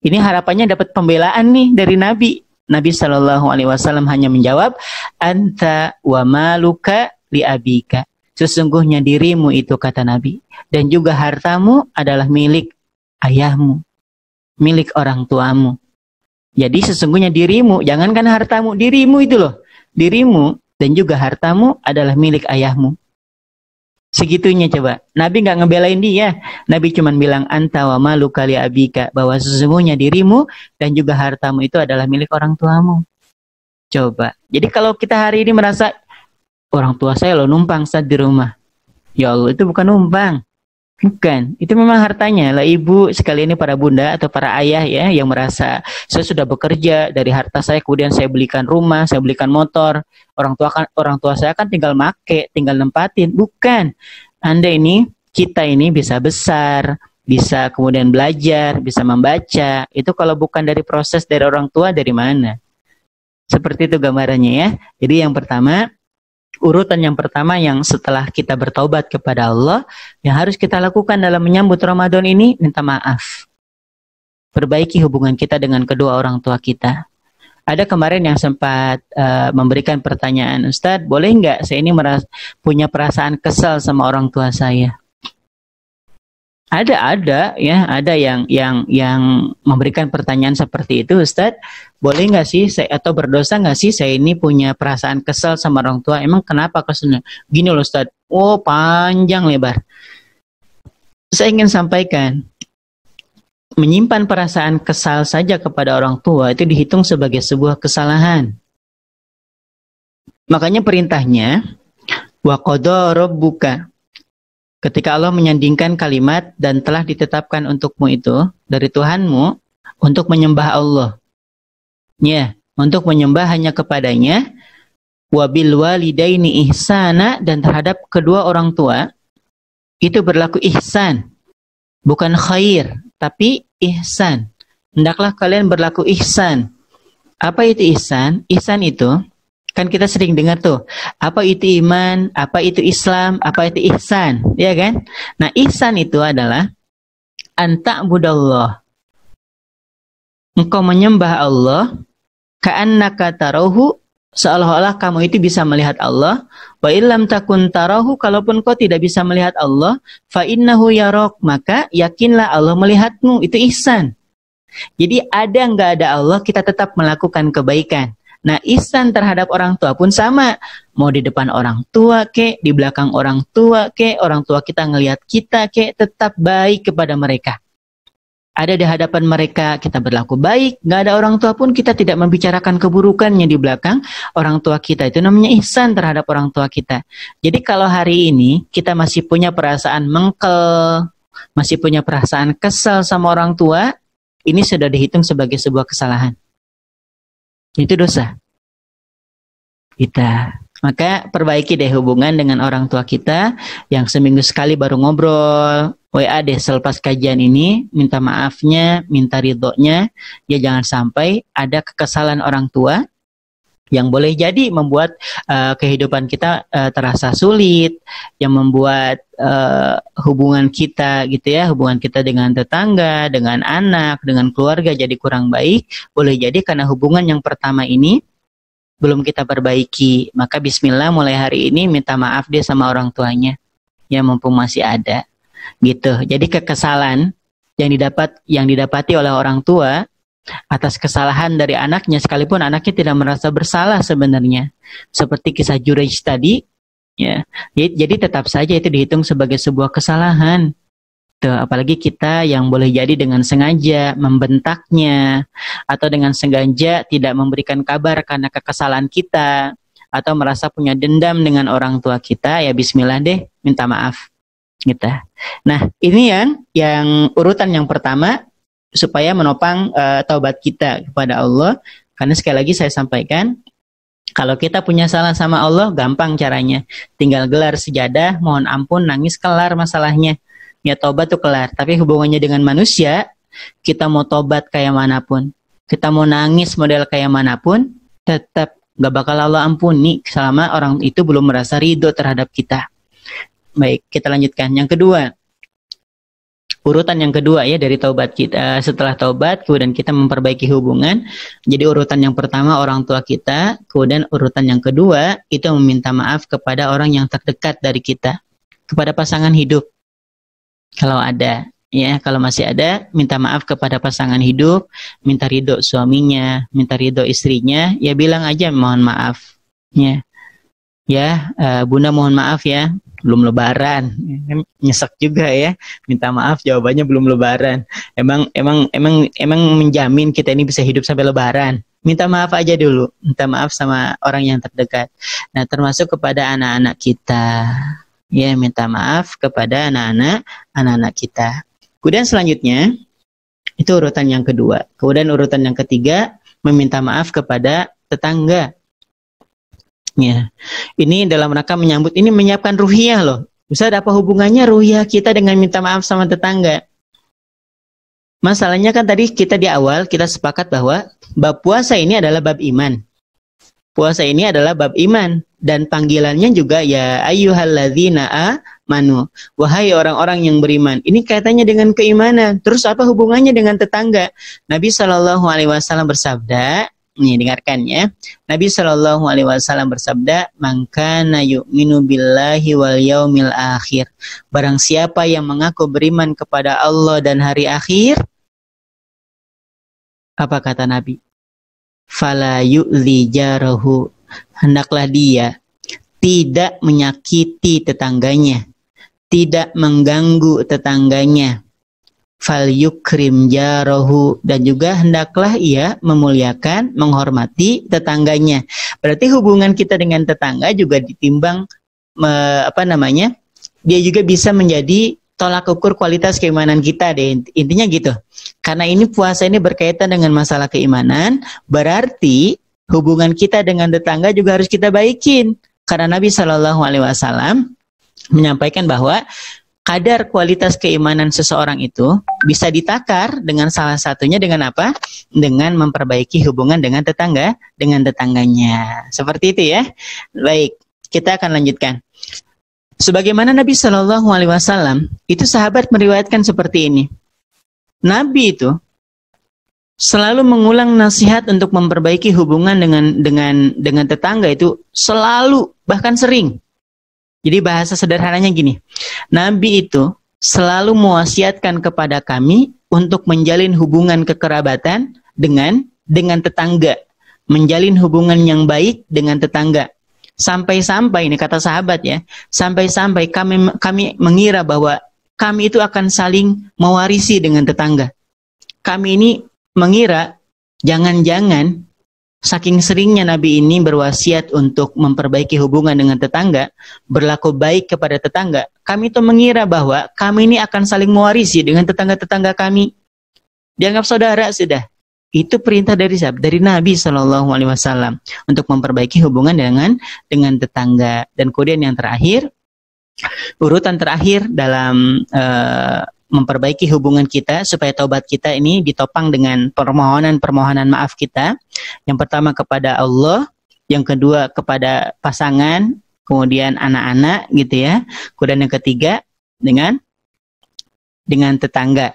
Ini harapannya dapat pembelaan nih dari Nabi. Nabi Shallallahu Alaihi Wasallam hanya menjawab, "Anta wa maluka li abika." Sesungguhnya dirimu itu, kata Nabi, dan juga hartamu adalah milik ayahmu, milik orang tuamu. Jadi sesungguhnya dirimu, jangankan hartamu, dirimu itu loh. Dirimu dan juga hartamu adalah milik ayahmu. Segitunya coba. Nabi nggak ngebelain dia. Nabi cuma bilang anta wa maluka li abika, bahwa sesungguhnya dirimu dan juga hartamu itu adalah milik orang tuamu. Coba. Jadi kalau kita hari ini merasa orang tua saya lo numpang saat di rumah. Ya Allah, itu bukan numpang. Bukan, itu memang hartanya. Lah ibu sekali ini para bunda atau para ayah ya yang merasa saya sudah bekerja dari harta saya, kemudian saya belikan rumah, saya belikan motor. Orang tua saya kan tinggal make, tinggal nempatin. Bukan. Anda ini, kita ini bisa besar, bisa kemudian belajar, bisa membaca. Itu kalau bukan dari proses dari orang tua, dari mana? Seperti itu gambarannya ya. Jadi yang pertama, urutan yang pertama yang setelah kita bertaubat kepada Allah, yang harus kita lakukan dalam menyambut Ramadan ini, minta maaf. Perbaiki hubungan kita dengan kedua orang tua kita. Ada kemarin yang sempat memberikan pertanyaan, Ustadz, boleh nggak saya ini punya perasaan kesal sama orang tua saya? Ada yang memberikan pertanyaan seperti itu, Ustadz, boleh nggak sih saya, atau berdosa nggak sih saya ini punya perasaan kesal sama orang tua? Emang kenapa keselnya? Gini loh Ustadz, oh panjang lebar. Saya ingin sampaikan, menyimpan perasaan kesal saja kepada orang tua itu dihitung sebagai sebuah kesalahan. Makanya perintahnya, wa qada rabbuka. Ketika Allah menyandingkan kalimat dan telah ditetapkan untukmu itu dari Tuhanmu untuk menyembah Allah. Ya, untuk menyembah hanya kepadanya. Wabil walidaini ihsana, dan terhadap kedua orang tua itu berlaku ihsan. Bukan khair, tapi ihsan. Hendaklah kalian berlaku ihsan. Apa itu ihsan? Ihsan itu kan kita sering dengar tuh, apa itu iman, apa itu Islam, apa itu ihsan, ya kan? Nah, ihsan itu adalah anta'budallah. Engkau menyembah Allah, ka'annaka tarahu, seolah-olah kamu itu bisa melihat Allah, wa illam takun tarahu, kalaupun kau tidak bisa melihat Allah, fa innahu yarok, maka yakinlah Allah melihatmu, itu ihsan. Jadi ada nggak ada Allah, kita tetap melakukan kebaikan. Nah, ihsan terhadap orang tua pun sama. Mau di depan orang tua kek, di belakang orang tua kek, orang tua kita ngelihat kita kek, tetap baik kepada mereka. Ada di hadapan mereka, kita berlaku baik. Nggak ada orang tua pun kita tidak membicarakan keburukannya di belakang orang tua kita. Itu namanya ihsan terhadap orang tua kita. Jadi kalau hari ini kita masih punya perasaan mengkel, masih punya perasaan kesal sama orang tua, ini sudah dihitung sebagai sebuah kesalahan. Itu dosa kita. Maka perbaiki deh hubungan dengan orang tua kita yang seminggu sekali baru ngobrol, WA deh selepas kajian ini, minta maafnya, minta ridhonya. Ya jangan sampai ada kekesalan orang tua yang boleh jadi membuat kehidupan kita terasa sulit, yang membuat hubungan kita gitu ya, hubungan kita dengan tetangga, dengan anak, dengan keluarga jadi kurang baik. Boleh jadi karena hubungan yang pertama ini belum kita perbaiki. Maka bismillah mulai hari ini minta maaf dia sama orang tuanya, ya mumpung masih ada gitu. Jadi kekesalan yang didapati oleh orang tua atas kesalahan dari anaknya, sekalipun anaknya tidak merasa bersalah sebenarnya, seperti kisah Juraij tadi, ya. Jadi tetap saja itu dihitung sebagai sebuah kesalahan. Tuh, apalagi kita yang boleh jadi dengan sengaja membentaknya, atau dengan sengaja tidak memberikan kabar karena kekesalan kita, atau merasa punya dendam dengan orang tua kita, ya bismillah deh, minta maaf. Gitu. Nah, ini yang urutan yang pertama, supaya menopang taubat kita kepada Allah. Karena sekali lagi saya sampaikan, kalau kita punya salah sama Allah, gampang caranya. Tinggal gelar sejadah, mohon ampun, nangis, kelar masalahnya. Ya taubat tuh kelar. Tapi hubungannya dengan manusia, kita mau taubat kayak manapun, kita mau nangis model kayak manapun, tetap gak bakal Allah ampuni selama orang itu belum merasa ridho terhadap kita. Baik, kita lanjutkan. Yang kedua, urutan yang kedua ya dari taubat kita, setelah taubat kemudian kita memperbaiki hubungan. Jadi urutan yang pertama orang tua kita, kemudian urutan yang kedua itu meminta maaf kepada orang yang terdekat dari kita, kepada pasangan hidup kalau ada, Ya, kalau masih ada, minta maaf kepada pasangan hidup, minta ridho suaminya, minta ridho istrinya, ya bilang aja mohon maaf. Bunda mohon maaf ya, belum lebaran. Nyesek juga ya, minta maaf jawabannya belum lebaran. Emang menjamin kita ini bisa hidup sampai lebaran. Minta maaf aja dulu, minta maaf sama orang yang terdekat. Nah, termasuk kepada anak-anak kita. Ya, minta maaf kepada anak-anak kita. Kemudian selanjutnya, itu urutan yang kedua. Kemudian urutan yang ketiga, meminta maaf kepada tetangga. Ya, ini dalam rangka menyambut, ini menyiapkan ruhiyah loh. Ustaz, apa hubungannya ruhiyah kita dengan minta maaf sama tetangga? Masalahnya kan tadi kita di awal, kita sepakat bahwa bab puasa ini adalah bab iman. Puasa ini adalah bab iman. Dan panggilannya juga ya ayyuhalladzina amanu, wahai orang-orang yang beriman. Ini kaitannya dengan keimanan. Terus apa hubungannya dengan tetangga? Nabi SAW bersabda, nih dengarkan ya. Nabi SAW bersabda, "Man kana yu'minu billahi wal yaumil akhir." Barang siapa yang mengaku beriman kepada Allah dan hari akhir, apa kata Nabi? Fala yu'li jarahu, hendaklah dia tidak menyakiti tetangganya, tidak mengganggu tetangganya. Fal yukrim jarahu, dan juga hendaklah ia memuliakan, menghormati tetangganya. Berarti hubungan kita dengan tetangga juga ditimbang dia juga bisa menjadi tolak ukur kualitas keimanan kita deh. Intinya gitu. Karena ini puasa ini berkaitan dengan masalah keimanan, berarti hubungan kita dengan tetangga juga harus kita baikin. Karena Nabi SAW menyampaikan bahwa kadar kualitas keimanan seseorang itu bisa ditakar dengan salah satunya dengan apa? Dengan memperbaiki hubungan dengan tetangganya. Seperti itu ya. Baik, kita akan lanjutkan. Sebagaimana Nabi SAW, itu sahabat meriwayatkan seperti ini. Nabi itu selalu mengulang nasihat untuk memperbaiki hubungan dengan tetangga itu selalu, bahkan sering. Jadi bahasa sederhananya gini, Nabi itu selalu mewasiatkan kepada kami untuk menjalin hubungan kekerabatan dengan tetangga, menjalin hubungan yang baik dengan tetangga. Sampai-sampai, ini kata sahabat ya, sampai-sampai kami mengira bahwa kami itu akan saling mewarisi dengan tetangga. Kami ini mengira, jangan-jangan saking seringnya Nabi ini berwasiat untuk memperbaiki hubungan dengan tetangga, berlaku baik kepada tetangga, kami itu mengira bahwa kami ini akan saling mewarisi dengan tetangga-tetangga kami. Dianggap saudara sudah. Itu perintah dari siapa? Dari Nabi SAW untuk memperbaiki hubungan dengan tetangga. Dan kemudian yang terakhir, urutan terakhir dalam memperbaiki hubungan kita supaya taubat kita ini ditopang dengan permohonan maaf kita. Yang pertama kepada Allah, yang kedua kepada pasangan, kemudian anak-anak gitu ya. Kemudian yang ketiga dengan tetangga.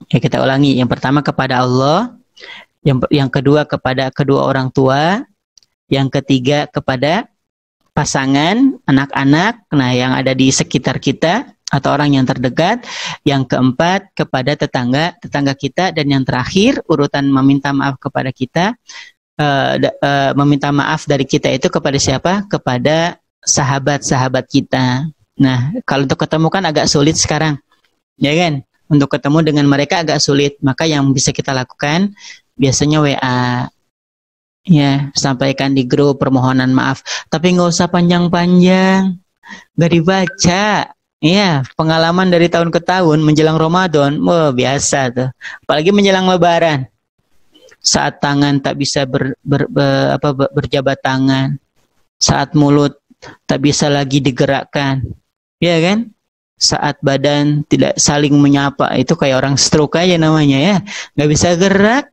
Ya, kita ulangi, yang pertama kepada Allah, yang kedua kepada kedua orang tua, yang ketiga kepada pasangan, anak-anak, nah yang ada di sekitar kita atau orang yang terdekat, yang keempat kepada tetangga kita, dan yang terakhir urutan meminta maaf kepada kita, meminta maaf dari kita itu kepada siapa? Kepada sahabat-sahabat kita. Nah, kalau untuk ketemu kan agak sulit sekarang, ya kan? Untuk ketemu dengan mereka agak sulit, maka yang bisa kita lakukan biasanya WA. Ya, sampaikan di grup permohonan maaf. Tapi nggak usah panjang-panjang. Nggak dibaca. Ya, pengalaman dari tahun ke tahun menjelang Ramadan, biasa tuh. Apalagi menjelang Lebaran. Saat tangan tak bisa berjabat tangan. Saat mulut tak bisa lagi digerakkan. Ya kan? Saat badan tidak saling menyapa. Itu kayak orang stroke aja namanya ya. Nggak bisa gerak.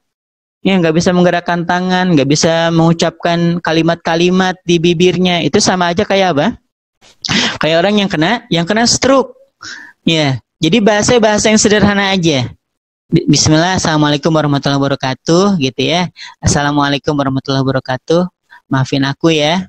Ya, nggak bisa menggerakkan tangan, nggak bisa mengucapkan kalimat-kalimat di bibirnya, itu sama aja kayak apa? Kayak orang yang kena stroke. Ya, jadi bahasa yang sederhana aja. Bismillah, assalamualaikum warahmatullahi wabarakatuh, gitu ya. Assalamualaikum warahmatullahi wabarakatuh. Maafin aku ya.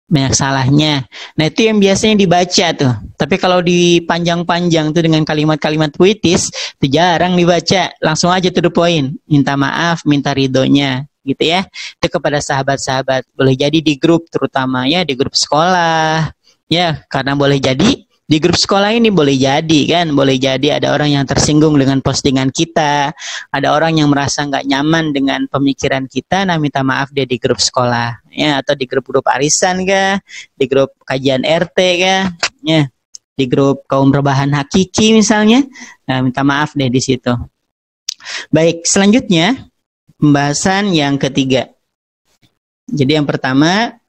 banyak salahnya. Nah itu yang biasanya dibaca tuh. Tapi kalau dipanjang-panjang tuh dengan kalimat-kalimat puitis, itu jarang dibaca. Langsung aja to the point. Minta maaf, minta ridhonya, gitu ya. Itu kepada sahabat-sahabat. Boleh jadi di grup, terutama ya di grup sekolah. Ya, karena boleh jadi di grup sekolah ini boleh jadi kan, boleh jadi ada orang yang tersinggung dengan postingan kita, ada orang yang merasa nggak nyaman dengan pemikiran kita, nah minta maaf dia di grup sekolah, ya, atau di grup-grup arisan kah, di grup kajian RT kah, ya, di grup kaum rebahan hakiki misalnya, nah minta maaf deh di situ. Baik, selanjutnya pembahasan yang ketiga. Jadi yang pertama,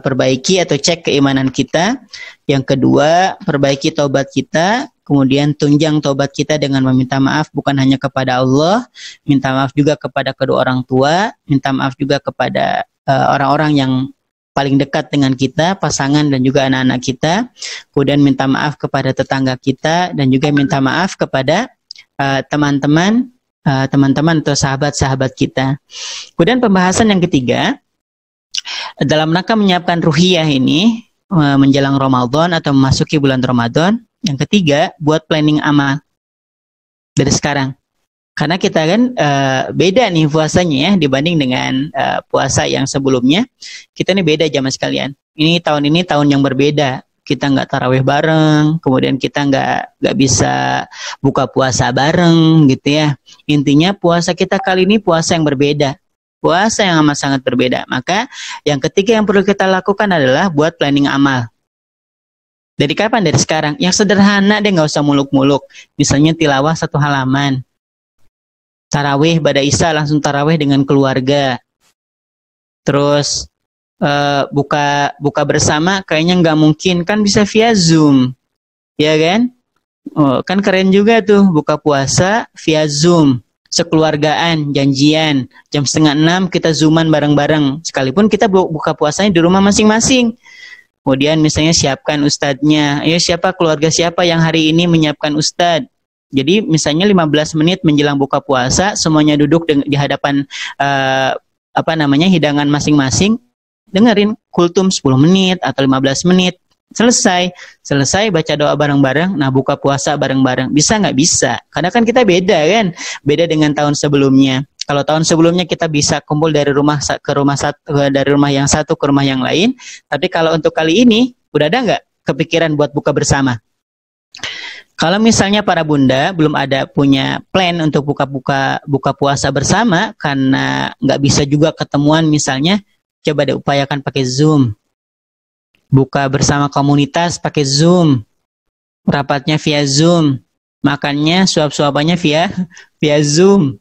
perbaiki atau cek keimanan kita. Yang kedua, perbaiki taubat kita. Kemudian tunjang taubat kita dengan meminta maaf bukan hanya kepada Allah, minta maaf juga kepada kedua orang tua, minta maaf juga kepada orang-orang yang paling dekat dengan kita, pasangan dan juga anak-anak kita. Kemudian minta maaf kepada tetangga kita dan juga minta maaf kepada teman-teman atau sahabat-sahabat kita. Kemudian pembahasan yang ketiga, dalam rangka menyiapkan ruhiyah ini menjelang Ramadan atau memasuki bulan Ramadan. Yang ketiga, buat planning amal dari sekarang. Karena kita kan beda nih puasanya ya dibanding dengan puasa yang sebelumnya. Kita nih beda jamaah sekalian. Ini tahun yang berbeda. Kita nggak tarawih bareng, kemudian kita nggak bisa buka puasa bareng gitu ya. Intinya puasa kita kali ini puasa yang berbeda. Puasa yang amat sangat berbeda. Maka yang ketiga yang perlu kita lakukan adalah buat planning amal. Dari kapan? Dari sekarang. Yang sederhana deh, nggak usah muluk-muluk. Misalnya tilawah 1 halaman. Tarawih pada Isya langsung tarawih dengan keluarga. Terus buka bersama kayaknya nggak mungkin. Kan bisa via Zoom. Ya kan? Oh, kan keren juga tuh buka puasa via Zoom. Sekeluargaan, janjian, jam 5:30 kita zooman bareng-bareng. Sekalipun kita buka puasanya di rumah masing-masing. Kemudian misalnya siapkan ustadznya. Ayo siapa keluarga siapa yang hari ini menyiapkan ustadz. Jadi misalnya 15 menit menjelang buka puasa, semuanya duduk di hadapan hidangan masing-masing. Dengerin kultum 10 menit atau 15 menit. Selesai baca doa bareng-bareng, nah buka puasa bareng-bareng. Bisa nggak? Bisa. Karena kan kita beda kan, beda dengan tahun sebelumnya. Kalau tahun sebelumnya kita bisa kumpul dari rumah yang satu ke rumah yang lain, tapi kalau untuk kali ini udah ada nggak kepikiran buat buka bersama? Kalau misalnya para bunda belum ada punya plan untuk buka puasa bersama karena nggak bisa juga ketemuan misalnya, coba diupayakan pakai Zoom. Buka bersama komunitas pakai Zoom, rapatnya via Zoom, makannya suap-suapannya via Zoom,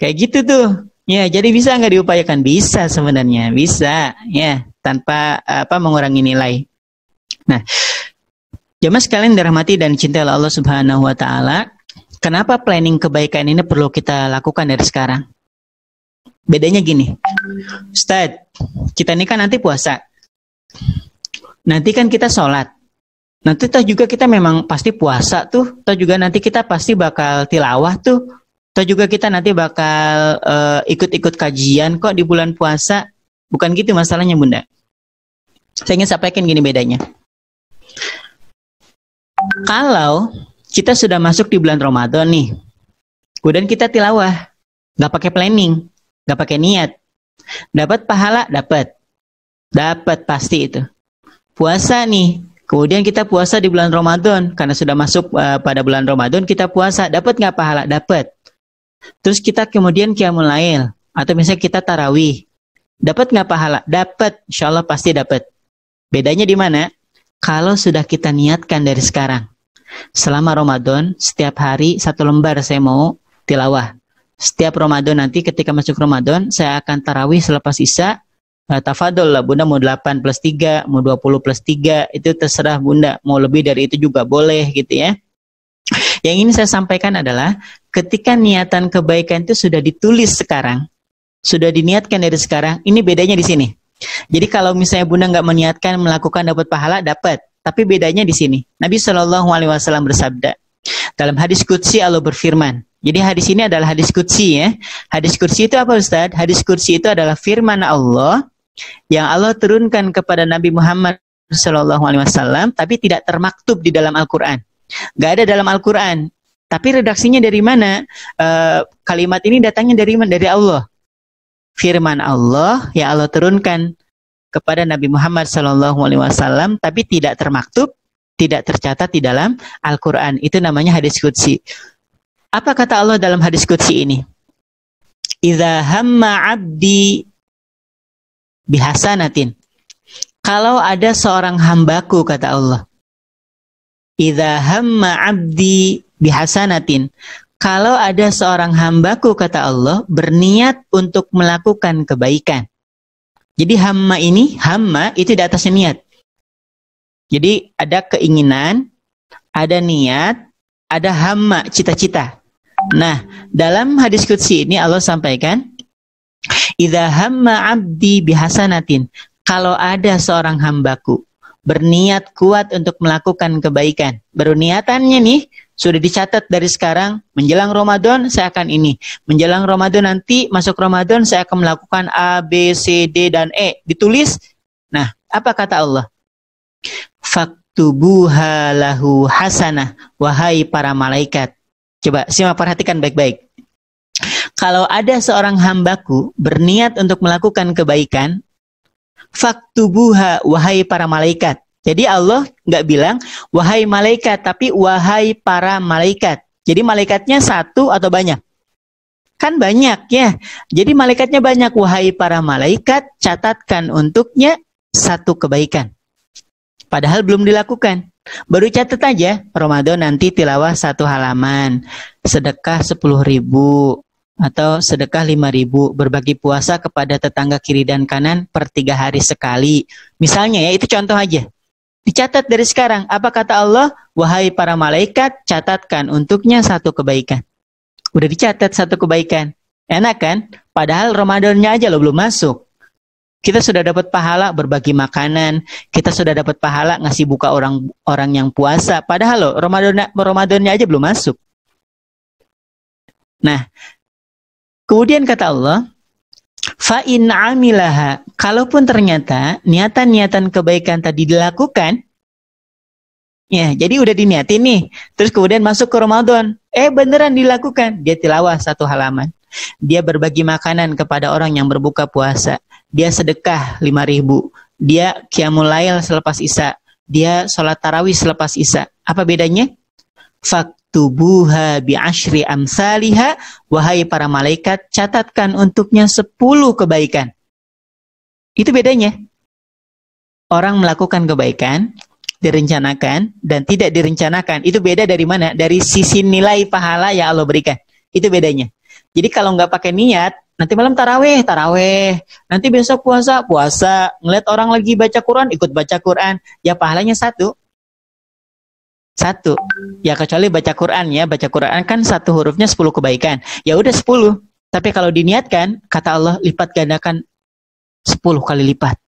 kayak gitu tuh. Ya, jadi bisa nggak diupayakan? Bisa sebenarnya, bisa ya, tanpa mengurangi nilai. Nah, jemaah sekalian dirahmati dan dicintai oleh Allah Subhanahu Wa Taala. Kenapa planning kebaikan ini perlu kita lakukan dari sekarang? Bedanya gini, Ustadz, kita ini kan nanti puasa. Nanti kan kita sholat. Nanti toh juga kita memang pasti puasa tuh. Toh juga nanti kita pasti bakal tilawah tuh. Toh juga kita nanti bakal ikut-ikut kajian kok di bulan puasa. Bukan gitu masalahnya bunda. Saya ingin sampaikan gini bedanya. Kalau kita sudah masuk di bulan Ramadan nih. Kemudian kita tilawah. Gak pakai planning. Gak pakai niat. Dapat pahala? Dapat. Dapat pasti itu. Puasa nih, kemudian kita puasa di bulan Ramadan, karena sudah masuk pada bulan Ramadan kita puasa, dapat nggak pahala? Dapat. Terus kita kemudian qiyamul lail, atau misalnya kita tarawih, dapat nggak pahala? Dapat, insya Allah pasti dapat. Bedanya di mana? Kalau sudah kita niatkan dari sekarang, selama Ramadan, setiap hari 1 lembar saya mau tilawah. Setiap Ramadan nanti ketika masuk Ramadan, saya akan tarawih selepas Isya. Tafadol lah bunda, mau 8 plus 3, mau 20 plus 3, itu terserah bunda, mau lebih dari itu juga boleh gitu ya. Yang ingin saya sampaikan adalah ketika niatan kebaikan itu sudah ditulis sekarang, sudah diniatkan dari sekarang, ini bedanya di sini. Jadi kalau misalnya bunda nggak meniatkan melakukan dapat pahala, dapat, tapi bedanya di sini. Nabi SAW bersabda dalam hadis qudsi, Allah berfirman. Jadi hadis ini adalah hadis qudsi ya. Hadis qudsi itu apa Ustaz? Hadis qudsi itu adalah firman Allah yang Allah turunkan kepada Nabi Muhammad SAW, tapi tidak termaktub di dalam Al-Quran. Gak ada dalam Al-Quran. Tapi redaksinya dari mana? Kalimat ini datangnya dari mana? Dari Allah. Firman Allah yang Allah turunkan kepada Nabi Muhammad SAW, tapi tidak termaktub, tidak tercatat di dalam Al-Quran. Itu namanya hadis qudsi. Apa kata Allah dalam hadis qudsi ini? Idza hamma abdi bihasanatin. Kalau ada seorang hambaku, kata Allah. Idza hamma abdi bihasanatin. Kalau ada seorang hambaku, kata Allah, berniat untuk melakukan kebaikan. Jadi hamma ini, hamma itu di atasnya niat. Jadi ada keinginan, ada niat, ada hamma, cita-cita. Nah, dalam hadis qudsi ini Allah sampaikan, idza hamma abdi bihasanatin. Kalau ada seorang hambaku berniat kuat untuk melakukan kebaikan. Baru niatannya nih sudah dicatat dari sekarang, menjelang Ramadan saya akan ini. Menjelang Ramadan nanti, masuk Ramadan saya akan melakukan A, B, C, D, dan E. Ditulis. Nah, apa kata Allah? Faktubuha lahu hasanah, wahai para malaikat. Coba simak, perhatikan baik-baik. Kalau ada seorang hambaku berniat untuk melakukan kebaikan, faktubuha, wahai para malaikat. Jadi Allah nggak bilang wahai malaikat, tapi wahai para malaikat. Jadi malaikatnya satu atau banyak? Kan banyak ya. Jadi malaikatnya banyak. Wahai para malaikat, catatkan untuknya satu kebaikan. Padahal belum dilakukan. Baru catat aja, Ramadan nanti tilawah 1 halaman, sedekah 10.000, atau sedekah 5.000, berbagi puasa kepada tetangga kiri dan kanan per 3 hari sekali. Misalnya ya, itu contoh aja. Dicatat dari sekarang. Apa kata Allah? Wahai para malaikat, catatkan untuknya 1 kebaikan. Udah dicatat 1 kebaikan. Enak kan? Padahal Ramadannya aja lo belum masuk. Kita sudah dapat pahala berbagi makanan, kita sudah dapat pahala ngasih buka orang yang puasa. Padahal loh, Ramadannya aja belum masuk. Nah, kemudian kata Allah, fa in amilaha, kalaupun ternyata niatan-niatan kebaikan tadi dilakukan, ya, jadi udah diniatin nih, terus kemudian masuk ke Ramadan, beneran dilakukan, dia tilawah 1 halaman, dia berbagi makanan kepada orang yang berbuka puasa, dia sedekah 5.000, dia qiyamul lail selepas isya, dia sholat tarawih selepas isya. Apa bedanya? Faktubuha bi'ashri amsaliha, wahai para malaikat, catatkan untuknya 10 kebaikan. Itu bedanya. Orang melakukan kebaikan, direncanakan, dan tidak direncanakan. Itu beda dari mana? Dari sisi nilai pahala yang Allah berikan. Itu bedanya. Jadi kalau nggak pakai niat, nanti malam taraweh, nanti besok puasa, ngeliat orang lagi baca Quran, ikut baca Quran, ya pahalanya 1. Ya kecuali baca Quran ya, baca Quran kan 1 hurufnya 10 kebaikan, ya udah 10. Tapi kalau diniatkan, kata Allah, lipat gandakan 10 kali lipat.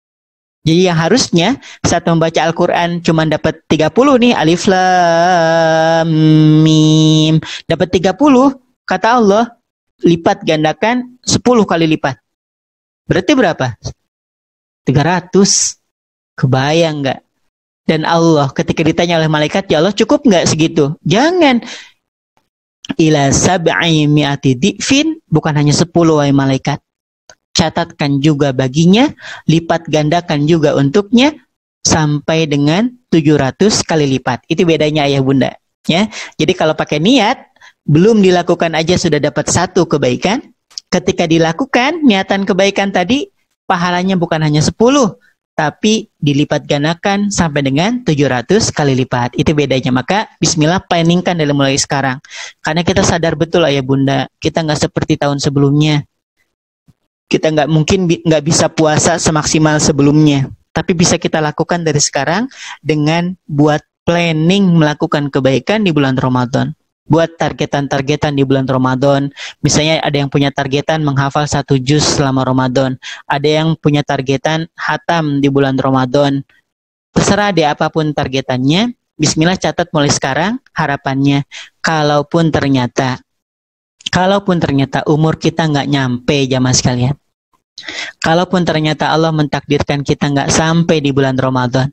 Jadi yang harusnya saat membaca Al-Quran cuma dapat 30 nih, alif lam mim, dapat 30, kata Allah, lipat gandakan 10 kali lipat. Berarti berapa? 300. Kebayang nggak? Dan Allah ketika ditanya oleh malaikat, ya Allah cukup nggak segitu? Jangan. Ila sab'i mi'ati di'fin, bukan hanya 10 wahai malaikat. Catatkan juga baginya, lipat gandakan juga untuknya sampai dengan 700 kali lipat. Itu bedanya ayah bunda. Ya. Jadi kalau pakai niat, belum dilakukan aja sudah dapat 1 kebaikan. Ketika dilakukan niatan kebaikan tadi, pahalanya bukan hanya 10, tapi dilipat gandakan sampai dengan 700 kali lipat. Itu bedanya. Maka bismillah, planningkan dari mulai sekarang. Karena kita sadar betul ayah bunda, kita nggak seperti tahun sebelumnya. Kita nggak bisa puasa semaksimal sebelumnya. Tapi bisa kita lakukan dari sekarang dengan buat planning melakukan kebaikan di bulan Ramadan. Buat targetan-targetan di bulan Ramadan. Misalnya ada yang punya targetan menghafal 1 juz selama Ramadan. Ada yang punya targetan hatam di bulan Ramadan. Terserah deh apapun targetannya. Bismillah, catat mulai sekarang harapannya. Kalaupun ternyata umur kita nggak nyampe jamaah sekalian. Kalaupun ternyata Allah mentakdirkan kita nggak sampai di bulan Ramadan,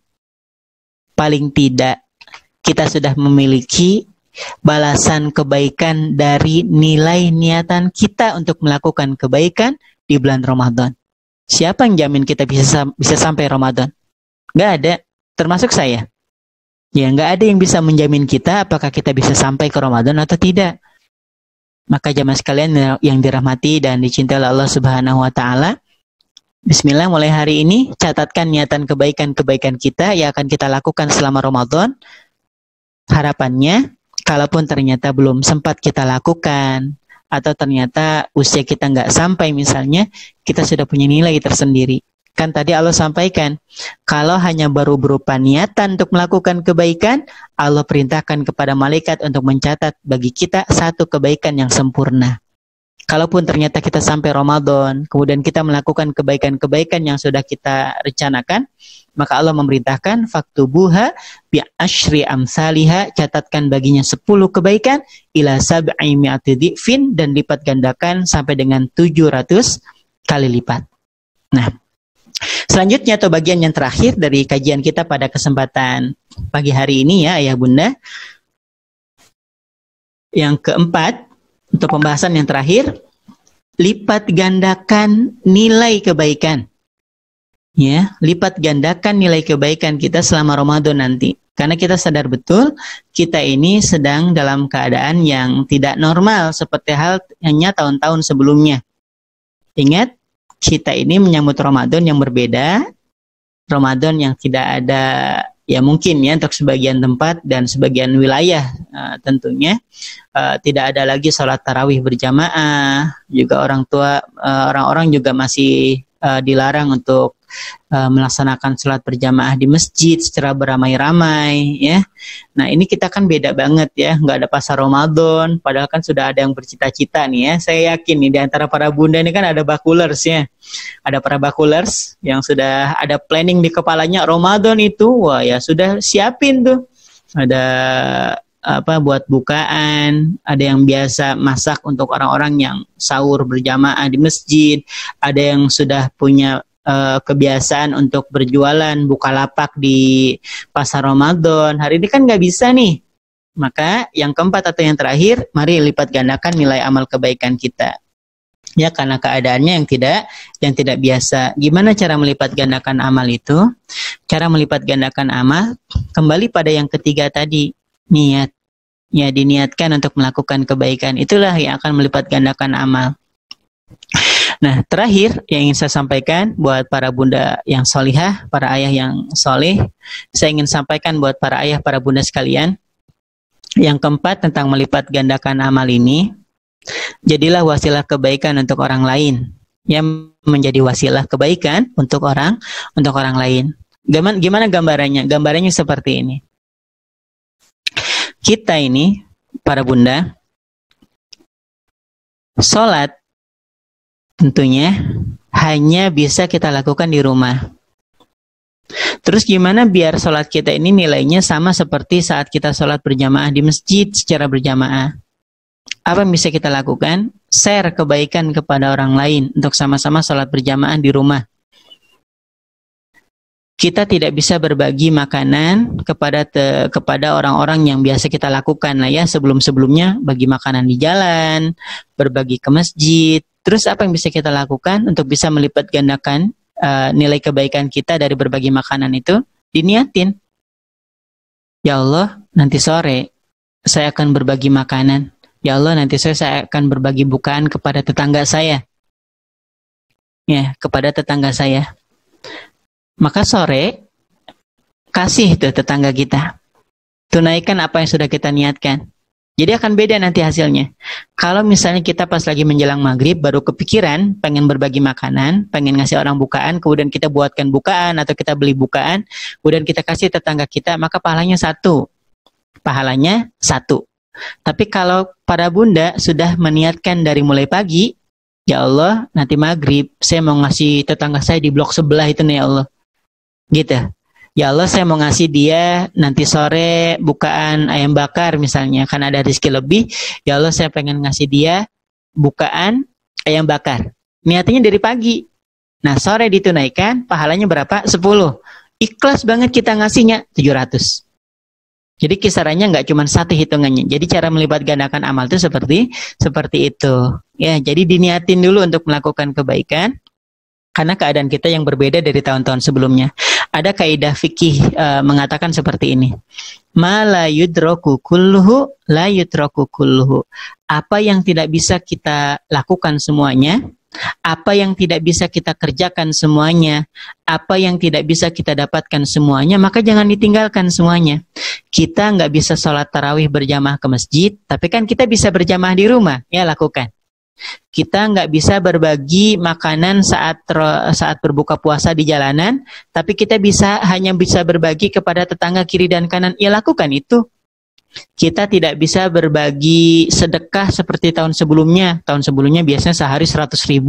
paling tidak kita sudah memiliki balasan kebaikan dari nilai niatan kita untuk melakukan kebaikan di bulan Ramadan. Siapa yang jamin kita bisa sampai Ramadan? Nggak ada, termasuk saya. Ya, nggak ada yang bisa menjamin kita apakah kita bisa sampai ke Ramadan atau tidak. Maka jamaah sekalian yang dirahmati dan dicintai oleh Allah Subhanahu wa taala, bismillah, mulai hari ini catatkan niatan kebaikan-kebaikan kita yang akan kita lakukan selama Ramadan. Harapannya, kalaupun ternyata belum sempat kita lakukan, atau ternyata usia kita nggak sampai misalnya, kita sudah punya nilai tersendiri. Kan tadi Allah sampaikan, kalau hanya baru berupa niatan untuk melakukan kebaikan, Allah perintahkan kepada malaikat untuk mencatat bagi kita satu kebaikan yang sempurna. Kalaupun ternyata kita sampai Ramadan, kemudian kita melakukan kebaikan-kebaikan yang sudah kita rencanakan, maka Allah memerintahkan faktubuha bi asyri amsalihha, catatkan baginya 10 kebaikan ila sab'i mi'ati dhifin, dan lipat gandakan sampai dengan 700 kali lipat. Nah, selanjutnya atau bagian yang terakhir dari kajian kita pada kesempatan pagi hari ini ya ayah bunda, yang keempat untuk pembahasan yang terakhir, lipat gandakan nilai kebaikan. Ya, lipat gandakan nilai kebaikan kita selama Ramadan nanti. Karena kita sadar betul kita ini sedang dalam keadaan yang tidak normal seperti halnya tahun-tahun sebelumnya. Ingat, kita ini menyambut Ramadan yang berbeda, Ramadan yang tidak ada, ya mungkin ya untuk sebagian tempat dan sebagian wilayah tentunya tidak ada lagi sholat tarawih berjamaah, juga orang-orang juga masih dilarang untuk melaksanakan sholat berjamaah di masjid secara beramai-ramai ya. Nah ini kita kan beda banget ya, nggak ada pasar Ramadan, padahal kan sudah ada yang bercita-cita nih ya. Saya yakin nih di antara para bunda ini kan ada bakulers ya, ada para bakulers yang sudah ada planning di kepalanya Ramadan itu, wah ya sudah siapin tuh, ada buat bukaan, ada yang biasa masak untuk orang-orang yang sahur berjamaah di masjid, ada yang sudah punya kebiasaan untuk berjualan buka lapak di pasar Ramadan. Hari ini kan nggak bisa nih. Maka yang keempat atau yang terakhir, mari lipat gandakan nilai amal kebaikan kita. Ya, karena keadaannya yang tidak biasa. Gimana cara melipat gandakan amal itu? Cara melipat gandakan amal kembali pada yang ketiga tadi, niat. Ya, diniatkan untuk melakukan kebaikan. Itulah yang akan melipat gandakan amal. Nah, terakhir yang ingin saya sampaikan buat para bunda yang solihah, para ayah yang soleh, saya ingin sampaikan buat para ayah, para bunda sekalian, yang keempat tentang melipat gandakan amal ini, jadilah wasilah kebaikan untuk orang lain, yang menjadi wasilah kebaikan untuk orang lain. Gimana gambarannya? Gambarannya seperti ini. Kita ini, para bunda, sholat tentunya hanya bisa kita lakukan di rumah. Terus gimana biar sholat kita ini nilainya sama seperti saat kita sholat berjamaah di masjid secara berjamaah? Apa yang bisa kita lakukan? Share kebaikan kepada orang lain untuk sama-sama sholat berjamaah di rumah. Kita tidak bisa berbagi makanan kepada orang-orang yang biasa kita lakukan lah ya sebelum-sebelumnya, bagi makanan di jalan, berbagi ke masjid. Terus apa yang bisa kita lakukan untuk bisa melipat gandakan nilai kebaikan kita dari berbagi makanan itu? Diniatin. Ya Allah, nanti sore saya akan berbagi makanan. Ya Allah, nanti sore saya akan berbagi bukaan kepada tetangga saya. Ya, kepada tetangga saya. Maka sore kasih tuh tetangga kita. Tunaikan apa yang sudah kita niatkan. Jadi akan beda nanti hasilnya. Kalau misalnya kita pas lagi menjelang maghrib baru kepikiran pengen berbagi makanan, pengen ngasih orang bukaan, kemudian kita buatkan bukaan atau kita beli bukaan, kemudian kita kasih tetangga kita, maka pahalanya satu. Pahalanya satu. Tapi kalau para bunda sudah meniatkan dari mulai pagi, ya Allah nanti maghrib saya mau ngasih tetangga saya di blok sebelah itu nih ya Allah. Gitu. Ya Allah saya mau ngasih dia nanti sore bukaan ayam bakar misalnya, karena ada rezeki lebih. Ya Allah saya pengen ngasih dia bukaan ayam bakar. Niatnya dari pagi. Nah, sore ditunaikan, pahalanya berapa? 10. Ikhlas banget kita ngasihnya 700. Jadi kisarannya nggak cuma satu hitungannya. Jadi cara melipat gandakan amal itu seperti itu. Ya, jadi diniatin dulu untuk melakukan kebaikan. Karena keadaan kita yang berbeda dari tahun-tahun sebelumnya. Ada kaidah fikih mengatakan seperti ini. Ma la yudroku kulluhu la yudroku kulluhu. Apa yang tidak bisa kita lakukan semuanya, apa yang tidak bisa kita kerjakan semuanya, apa yang tidak bisa kita dapatkan semuanya, maka jangan ditinggalkan semuanya. Kita nggak bisa sholat tarawih berjamaah ke masjid, tapi kan kita bisa berjamaah di rumah, ya lakukan. Kita nggak bisa berbagi makanan saat berbuka puasa di jalanan, tapi kita hanya bisa berbagi kepada tetangga kiri dan kanan. Ya lakukan itu. Kita tidak bisa berbagi sedekah seperti tahun sebelumnya. Tahun sebelumnya biasanya sehari 100.000,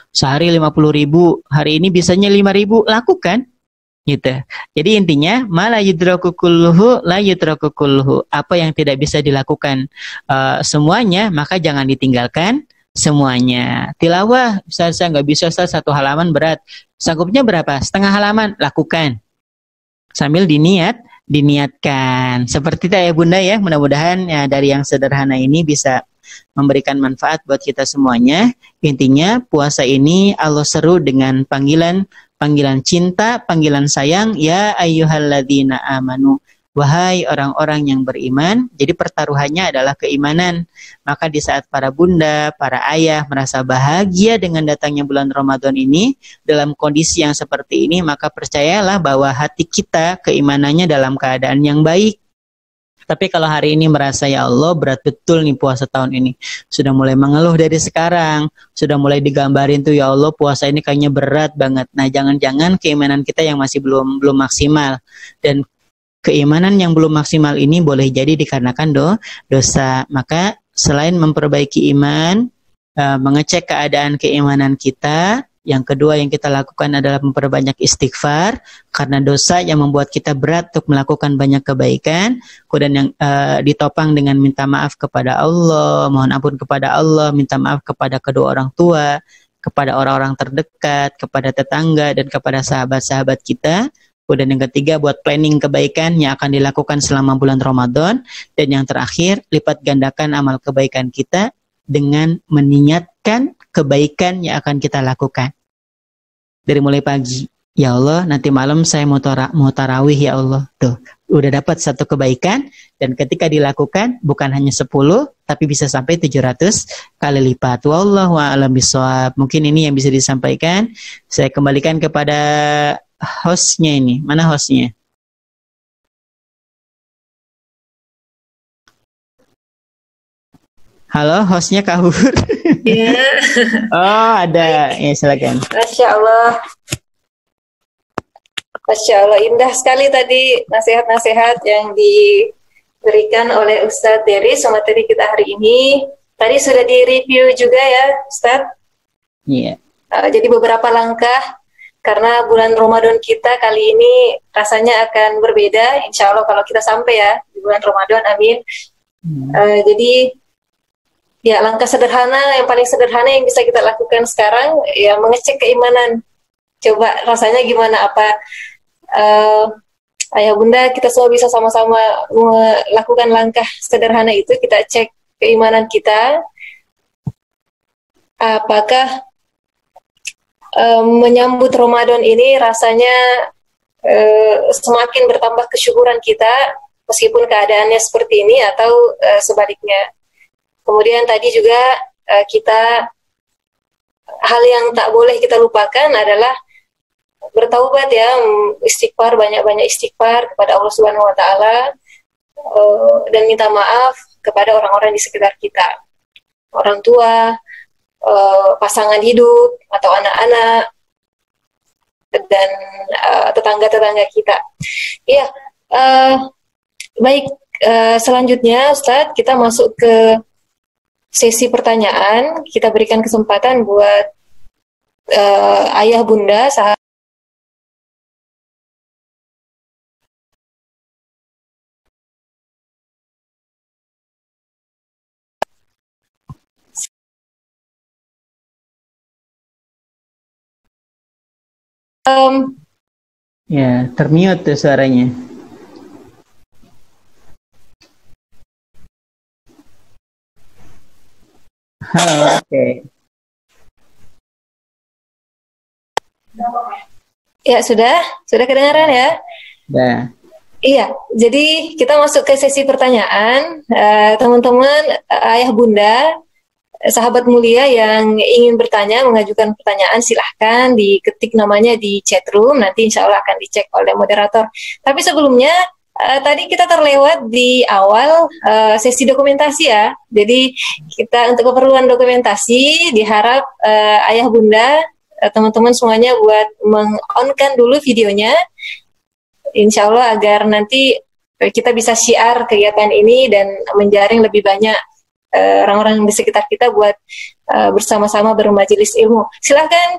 sehari 50.000. Hari ini biasanya 5.000. Lakukan. Gitu. Jadi intinya mala yudraku kulluhu la yudraku kulluhu. Apa yang tidak bisa dilakukan semuanya, maka jangan ditinggalkan semuanya. Tilawah, saya nggak bisa, Ustaz, 1 halaman berat. Sanggupnya berapa? Setengah halaman, lakukan. Sambil diniatkan. Seperti itu ya Bunda ya. Mudah-mudahan ya dari yang sederhana ini bisa memberikan manfaat buat kita semuanya. Intinya puasa ini Allah seru dengan panggilan cinta, panggilan sayang, ya ayyuhalladzina amanu. Wahai orang-orang yang beriman. Jadi pertaruhannya adalah keimanan. Maka di saat para bunda, para ayah merasa bahagia dengan datangnya bulan Ramadan ini, dalam kondisi yang seperti ini, maka percayalah bahwa hati kita keimanannya dalam keadaan yang baik. Tapi kalau hari ini merasa, ya Allah berat betul nih puasa tahun ini, sudah mulai mengeluh dari sekarang, sudah mulai digambarin tuh, ya Allah puasa ini kayaknya berat banget. Nah, jangan-jangan keimanan kita yang masih belum maksimal. Dan keimanan yang belum maksimal ini boleh jadi dikarenakan dosa. Maka selain memperbaiki iman, mengecek keadaan keimanan kita, yang kedua yang kita lakukan adalah memperbanyak istighfar, karena dosa yang membuat kita berat untuk melakukan banyak kebaikan. Kemudian yang ditopang dengan minta maaf kepada Allah, mohon ampun kepada Allah, minta maaf kepada kedua orang tua, kepada orang-orang terdekat, kepada tetangga, dan kepada sahabat-sahabat kita. Kemudian yang ketiga, buat planning kebaikan yang akan dilakukan selama bulan Ramadan. Dan yang terakhir, lipat gandakan amal kebaikan kita dengan meniatkan kebaikan yang akan kita lakukan. Dari mulai pagi, ya Allah nanti malam saya mau tarawih ya Allah. Tuh, udah dapat satu kebaikan. Dan ketika dilakukan, bukan hanya 10, tapi bisa sampai 700 kali lipat. Wallahu a'lam bishawab. Mungkin ini yang bisa disampaikan. Saya kembalikan kepada hostnya ini. Mana hostnya? Halo, hostnya kabur. Ya. Oh, ada. Ya, silakan. Masya Allah. Masya Allah, indah sekali tadi nasihat-nasihat yang diberikan oleh Ustadz Deris sama tadi kita hari ini. Tadi sudah di-review juga ya, Ustadz. Iya. Jadi beberapa langkah, karena bulan Ramadan kita kali ini rasanya akan berbeda. Insya Allah kalau kita sampai ya di bulan Ramadan, amin. Jadi ya langkah sederhana, yang paling sederhana yang bisa kita lakukan sekarang ya mengecek keimanan. Coba rasanya gimana, apa ayah bunda kita semua bisa sama-sama melakukan langkah sederhana itu. Kita cek keimanan kita, apakah menyambut Ramadan ini rasanya semakin bertambah kesyukuran kita meskipun keadaannya seperti ini, atau sebaliknya. Kemudian tadi juga hal yang tak boleh kita lupakan adalah bertaubat ya, istighfar, banyak-banyak istighfar kepada Allah Subhanahu wa taala, dan minta maaf kepada orang-orang di sekitar kita. Orang tua, pasangan hidup atau anak-anak, dan tetangga-tetangga kita. Iya, baik, selanjutnya Ustadz kita masuk ke sesi pertanyaan. Kita berikan kesempatan buat ayah bunda, sahabat Ya, termute tuh suaranya. Halo, oke. Ya, sudah kedengaran ya? Dah. Iya, jadi kita masuk ke sesi pertanyaan. Teman-teman, ayah bunda, sahabat mulia yang ingin bertanya, mengajukan pertanyaan, silahkan diketik namanya di chat room, nanti insya Allah akan dicek oleh moderator. Tapi sebelumnya, tadi kita terlewat di awal sesi dokumentasi ya. Jadi kita untuk keperluan dokumentasi, diharap ayah bunda, teman-teman semuanya buat meng-on-kan dulu videonya, insya Allah agar nanti kita bisa share kegiatan ini dan menjaring lebih banyak orang-orang di sekitar kita buat bersama-sama bermajelis ilmu. Silahkan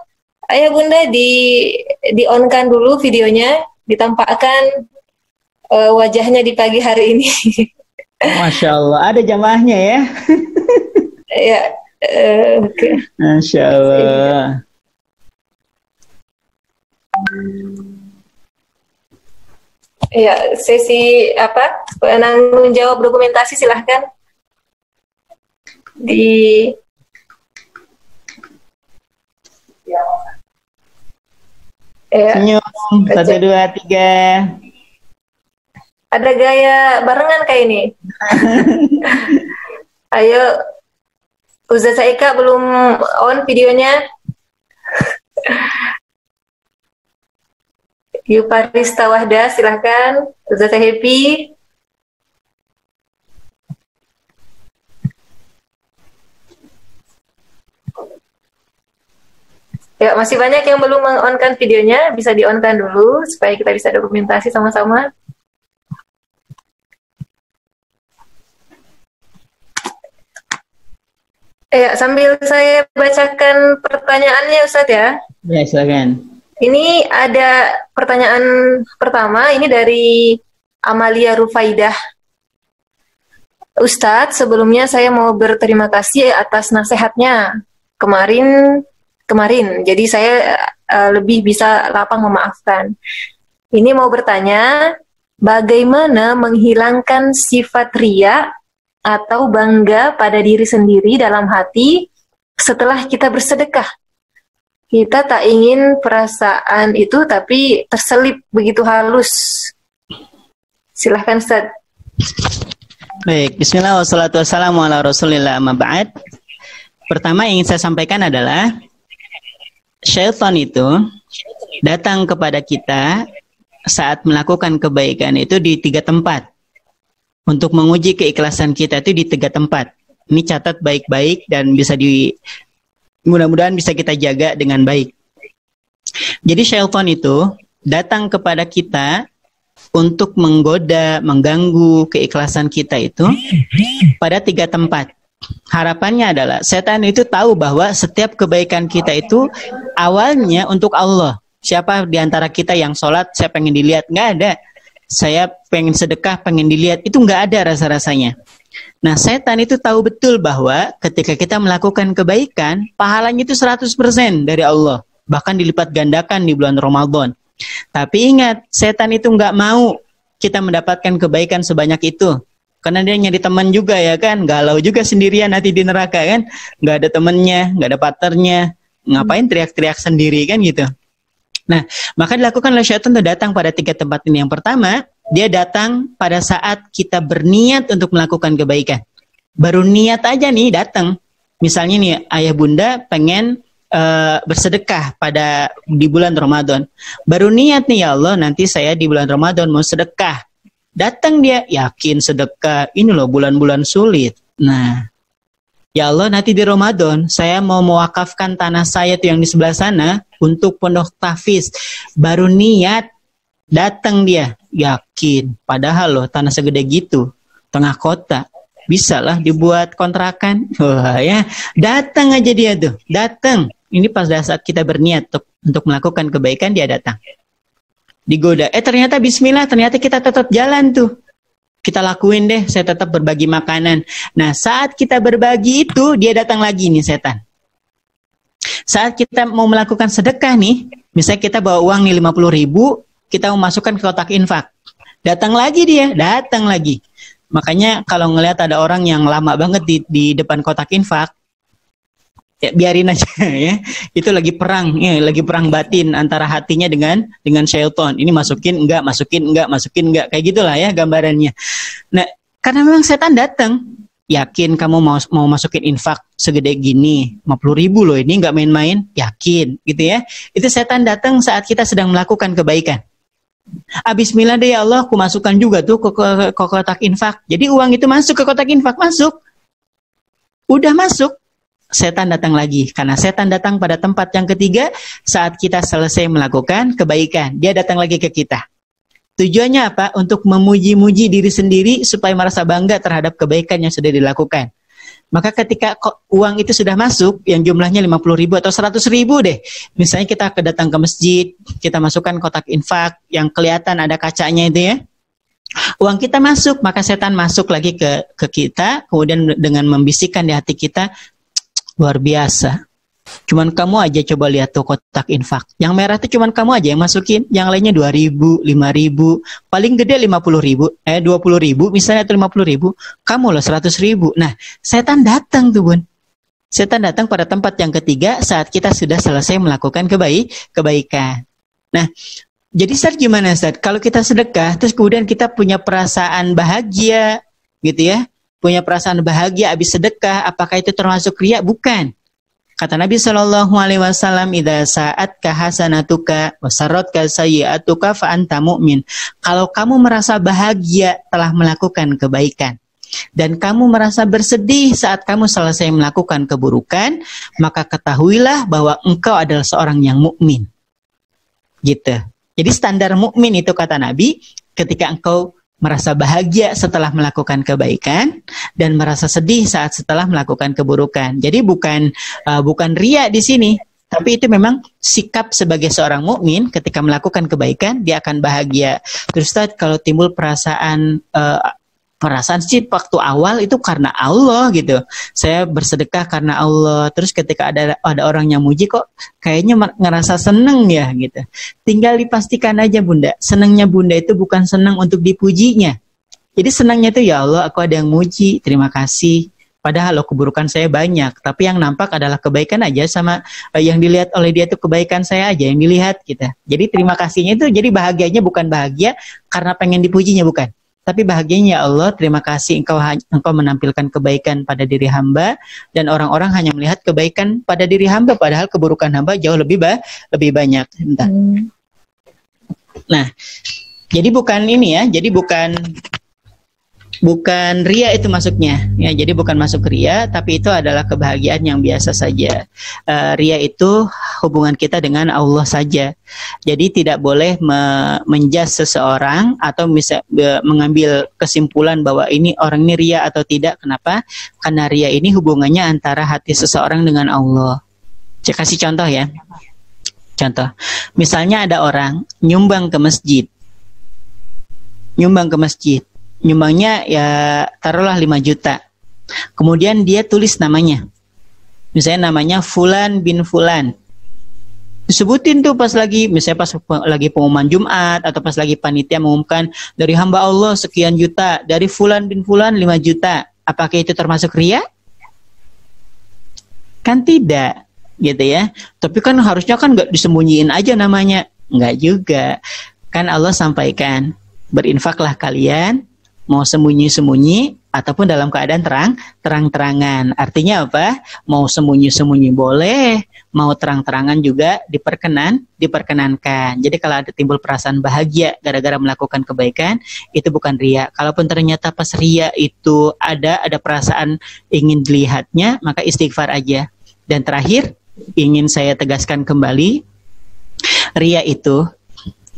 ayah bunda di-on-kan dulu videonya, ditampakkan wajahnya di pagi hari ini. Masya Allah, ada jamaahnya ya? Ya, okay. Masya Allah. Ya, sesi apa? Penanggung jawab dokumentasi silahkan di ya. Senyum, 1, 2, 3. Ada gaya barengan kayak ini. Ayo, Ustaz Eka belum on videonya. Yuparista Wahda, silahkan. Ustaz Happy. Ya, masih banyak yang belum meng-on-kan videonya, bisa di-on-kan dulu supaya kita bisa dokumentasi sama-sama. Ya, sambil saya bacakan pertanyaannya Ustadz ya. Ya, silakan. Ini ada pertanyaan pertama, ini dari Amalia Rufaidah. Ustadz, sebelumnya saya mau berterima kasih atas nasihatnya kemarin. Jadi saya lebih bisa lapang memaafkan. Ini mau bertanya, bagaimana menghilangkan sifat riya atau bangga pada diri sendiri dalam hati setelah kita bersedekah? Kita tak ingin perasaan itu, tapi terselip begitu halus. Silahkan Ustaz. Baik, bismillah wassalatu wassalamu ala rasulillah amma ba'd. Pertama yang ingin saya sampaikan adalah syaitan itu datang kepada kita saat melakukan kebaikan itu di 3 tempat. Untuk menguji keikhlasan kita itu di 3 tempat. Ini catat baik-baik dan bisa mudah-mudahan bisa kita jaga dengan baik. Jadi syaitan itu datang kepada kita untuk menggoda, mengganggu keikhlasan kita itu pada 3 tempat. Harapannya adalah setan itu tahu bahwa setiap kebaikan kita itu awalnya untuk Allah. Siapa di antara kita yang sholat, saya pengen dilihat? Nggak ada. Saya pengen sedekah, pengen dilihat. Itu nggak ada rasa-rasanya. Nah, setan itu tahu betul bahwa ketika kita melakukan kebaikan, pahalanya itu 100% dari Allah. Bahkan dilipat gandakan di bulan Ramadan. Tapi ingat, setan itu nggak mau kita mendapatkan kebaikan sebanyak itu. Karena dia nyari teman juga ya kan. Galau juga sendirian nanti di neraka kan. Nggak ada temennya, nggak ada partnernya. Ngapain teriak-teriak sendiri kan gitu. Nah, maka dilakukan oleh syaitan itu datang pada 3 tempat ini. Yang pertama, dia datang pada saat kita berniat untuk melakukan kebaikan. Baru niat aja nih datang. Misalnya nih, ayah bunda pengen bersedekah di bulan Ramadan. Baru niat nih, ya Allah nanti saya di bulan Ramadan mau sedekah. Datang dia, yakin sedekah. Ini loh bulan-bulan sulit. Nah, ya Allah nanti di Ramadan saya mau mewakafkan tanah saya tuh yang di sebelah sana untuk pondok tahfiz. Baru niat, datang dia, yakin. Padahal loh tanah segede gitu, tengah kota, bisa lah dibuat kontrakan. Wah ya, datang aja dia tuh, datang. Ini pas saat kita berniat untuk melakukan kebaikan, dia datang. Digoda, ternyata bismillah, ternyata kita tetap jalan tuh. Kita lakuin deh, saya tetap berbagi makanan. Nah, saat kita berbagi itu, dia datang lagi nih setan. Saat kita mau melakukan sedekah nih, misalnya kita bawa uang nih 50.000, kita mau masukkan ke kotak infak. Datang lagi dia, datang lagi. Makanya kalau ngelihat ada orang yang lama banget di depan kotak infak, ya biarin aja ya. Itu lagi perang, ya, lagi perang batin antara hatinya dengan syaitan. Ini masukin enggak, kayak gitulah ya gambarannya. Nah, karena memang setan datang. Yakin kamu mau masukin infak segede gini, 50.000 loh, ini nggak main-main, yakin gitu ya. Itu setan datang saat kita sedang melakukan kebaikan. Bismillah deh ya Allah, aku masukkan juga tuh ke kotak infak. Jadi uang itu masuk ke kotak infak, masuk. Udah masuk, setan datang lagi. Karena setan datang pada tempat yang ketiga saat kita selesai melakukan kebaikan. Dia datang lagi ke kita. Tujuannya apa? Untuk memuji-muji diri sendiri supaya merasa bangga terhadap kebaikan yang sudah dilakukan. Maka ketika uang itu sudah masuk, yang jumlahnya 50.000 atau 100.000 deh. Misalnya kita datang ke masjid, kita masukkan kotak infak yang kelihatan ada kacanya itu ya. Uang kita masuk, maka setan masuk lagi ke kita, kemudian dengan membisikkan di hati kita, luar biasa. Cuman kamu aja coba lihat tuh kotak infak. Yang merah tuh cuman kamu aja yang masukin. Yang lainnya 2.000, 5.000. Paling gede 50.000. 20.000 misalnya atau 50.000. Kamu loh 100.000. Nah, setan datang tuh bun. Setan datang pada tempat yang ketiga saat kita sudah selesai melakukan kebaikan. Nah, jadi Ustaz gimana Ustaz? Kalau kita sedekah, terus kemudian kita punya perasaan bahagia gitu ya. Punya perasaan bahagia habis sedekah. Apakah itu termasuk riya? Bukan. Kata Nabi SAW, "Idza sa'atka hasanatuka wa sarratka sayyi'atuka fa anta mu'min." Kalau kamu merasa bahagia telah melakukan kebaikan dan kamu merasa bersedih saat kamu selesai melakukan keburukan, maka ketahuilah bahwa engkau adalah seorang yang mukmin. Gitu. Jadi standar mukmin itu kata Nabi, ketika engkau merasa bahagia setelah melakukan kebaikan dan merasa sedih saat setelah melakukan keburukan. Jadi bukan riya di sini, tapi itu memang sikap sebagai seorang mukmin ketika melakukan kebaikan dia akan bahagia. Terus Ustaz, kalau timbul perasaan sih waktu awal itu karena Allah gitu. Saya bersedekah karena Allah. Terus ketika ada orang yang muji kok kayaknya ngerasa seneng ya gitu. Tinggal dipastikan aja Bunda, senangnya Bunda itu bukan senang untuk dipujinya. Jadi senangnya itu ya Allah, aku ada yang muji, terima kasih. Padahal keburukan saya banyak, tapi yang nampak adalah kebaikan aja sama yang dilihat oleh dia itu kebaikan saya aja yang dilihat gitu. Jadi terima kasihnya itu jadi bahagianya bukan bahagia karena pengen dipujinya, bukan. Tapi bahagianya ya Allah, terima kasih engkau menampilkan kebaikan pada diri hamba dan orang-orang hanya melihat kebaikan pada diri hamba padahal keburukan hamba jauh lebih banyak. Bentar. Nah, jadi bukan ini ya, jadi bukan riya itu masuknya ya, jadi bukan masuk riya, tapi itu adalah kebahagiaan yang biasa saja. Riya itu hubungan kita dengan Allah saja, jadi tidak boleh menjudge seseorang atau mengambil kesimpulan bahwa ini orang ini riya atau tidak. Kenapa? Karena riya ini hubungannya antara hati seseorang dengan Allah. Saya kasih contoh ya, contoh misalnya ada orang nyumbang ke masjid, nyumbangnya ya taruhlah 5 juta. Kemudian dia tulis namanya. Misalnya namanya Fulan bin Fulan. Disebutin tuh pas lagi pengumuman Jumat atau pas lagi panitia mengumumkan dari hamba Allah sekian juta, dari Fulan bin Fulan 5 juta. Apakah itu termasuk riya? Kan tidak, gitu ya. Tapi kan harusnya kan nggak disembunyiin aja namanya. Nggak juga. Kan Allah sampaikan, berinfaklah kalian mau sembunyi-sembunyi ataupun dalam keadaan terang-terangan. Artinya apa? Mau sembunyi-sembunyi boleh, mau terang-terangan juga diperkenankan. Jadi kalau ada timbul perasaan bahagia gara-gara melakukan kebaikan, itu bukan riya. Kalaupun ternyata pas riya itu ada perasaan ingin dilihatnya, maka istighfar aja. Dan terakhir, ingin saya tegaskan kembali, riya itu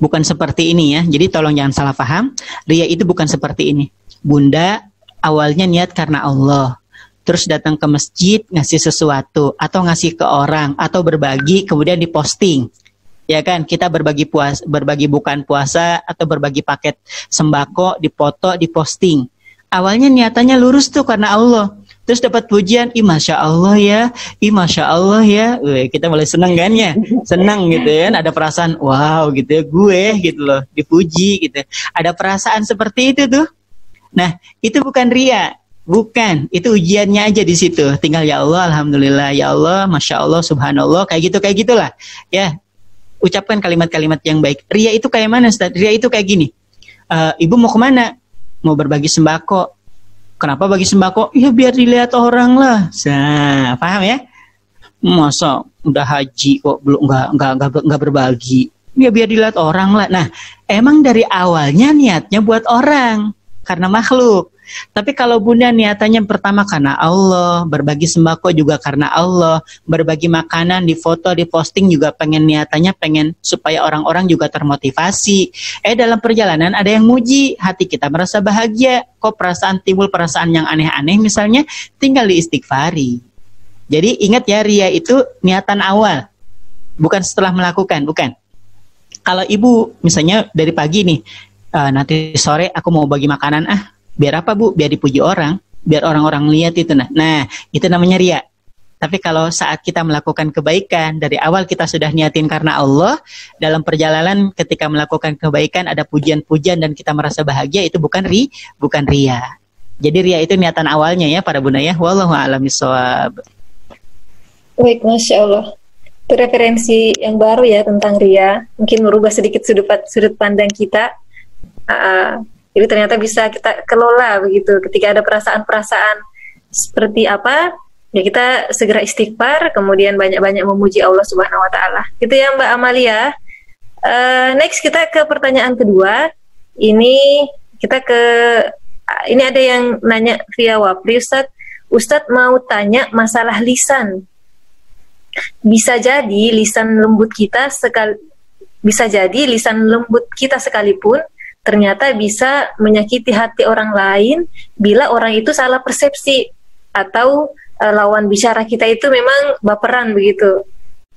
bukan seperti ini ya. Jadi tolong jangan salah paham. Riya itu bukan seperti ini. Bunda awalnya niat karena Allah. Terus datang ke masjid ngasih sesuatu atau ngasih ke orang atau berbagi kemudian diposting. Ya kan? Kita berbagi bukaan puasa atau berbagi paket sembako, dipoto, diposting. Awalnya niatannya lurus tuh karena Allah. terus dapat pujian, ih masya Allah ya, ih masya Allah ya, kita mulai seneng kan ya, seneng gitu kan, ada perasaan wow gitu ya, gue gitu loh dipuji gitu, ada perasaan seperti itu tuh. Nah itu bukan ria, bukan, itu ujiannya aja di situ. Tinggal ya Allah, alhamdulillah, ya Allah, masya Allah, subhanallah, kayak gitulah ya. Ucapkan kalimat-kalimat yang baik. Ria itu kayak mana, Ustaz? Ria itu kayak gini. Ibu mau kemana? Mau berbagi sembako. Kenapa bagi sembako? Ya biar dilihat orang lah. Nah, paham ya? Masa udah haji kok belum nggak berbagi? Ya biar dilihat orang lah. Nah, emang dari awalnya niatnya buat orang karena makhluk. Tapi kalau Bunda niatannya pertama karena Allah, berbagi sembako juga karena Allah, berbagi makanan, di foto, di posting juga niatannya pengen supaya orang-orang juga termotivasi. Dalam perjalanan ada yang muji, hati kita merasa bahagia. Kok timbul perasaan yang aneh-aneh misalnya, tinggal diistighfari. Jadi ingat ya, ria itu niatan awal, bukan setelah melakukan, bukan. Kalau ibu misalnya dari pagi nih, nanti sore aku mau bagi makanan, biar apa Bu? Biar dipuji orang, biar orang-orang lihat itu. Nah, itu namanya ria. Tapi kalau saat kita melakukan kebaikan, dari awal kita sudah niatin karena Allah, dalam perjalanan ketika melakukan kebaikan ada pujian-pujian dan kita merasa bahagia, itu bukan ria. Jadi ria itu niatan awalnya ya para Bunda ya. Wallahu a'lam bishawab. Baik, Masya Allah. Itu referensi yang baru ya tentang ria. Mungkin merubah sedikit sudut pandang kita. Jadi ternyata bisa kita kelola begitu. Ketika ada perasaan-perasaan seperti apa, ya kita segera istighfar, kemudian banyak-banyak memuji Allah Subhanahu Wa Taala. Gitu ya Mbak Amalia. Next kita ke pertanyaan kedua. Ini ada yang nanya via Wapri, Ustadz mau tanya masalah lisan. Bisa jadi lisan lembut kita sekalipun ternyata bisa menyakiti hati orang lain bila orang itu salah persepsi atau lawan bicara kita itu memang baperan begitu.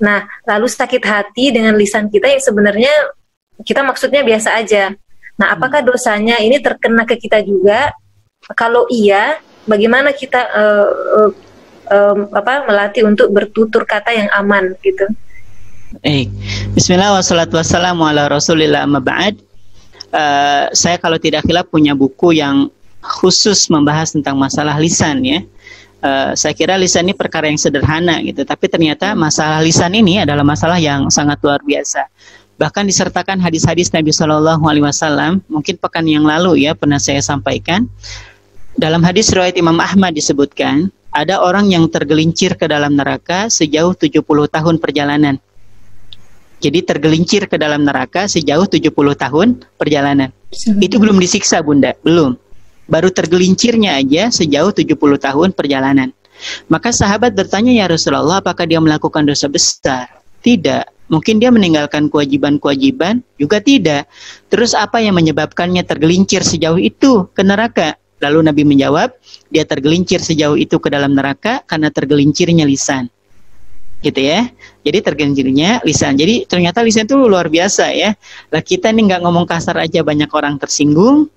Nah, lalu sakit hati dengan lisan kita yang sebenarnya kita maksudnya biasa aja. Nah, apakah dosanya ini terkena ke kita juga? Kalau iya, bagaimana kita melatih untuk bertutur kata yang aman gitu? Bismillah wassalatu wassalamu ala rasulillah amma ba'd. Saya kalau tidak khilaf punya buku yang khusus membahas tentang masalah lisan ya. Saya kira lisan ini perkara yang sederhana gitu, tapi ternyata masalah lisan ini adalah masalah yang sangat luar biasa. Bahkan disertakan hadis-hadis Nabi SAW, mungkin pekan yang lalu ya pernah saya sampaikan. Dalam hadis riwayat Imam Ahmad disebutkan, ada orang yang tergelincir ke dalam neraka sejauh 70 tahun perjalanan. Jadi tergelincir ke dalam neraka sejauh 70 tahun perjalanan. Itu belum disiksa Bunda, belum. Baru tergelincirnya aja sejauh 70 tahun perjalanan. Maka sahabat bertanya, ya Rasulullah, apakah dia melakukan dosa besar? Tidak. Mungkin dia meninggalkan kewajiban-kewajiban? Juga tidak. Terus apa yang menyebabkannya tergelincir sejauh itu ke neraka? Lalu Nabi menjawab, dia tergelincir sejauh itu ke dalam neraka karena tergelincirnya lisan. Gitu ya. Jadi tergelincirnya lisan. Jadi ternyata lisan itu luar biasa ya. Lah kita ini nggak ngomong kasar aja banyak orang tersinggung.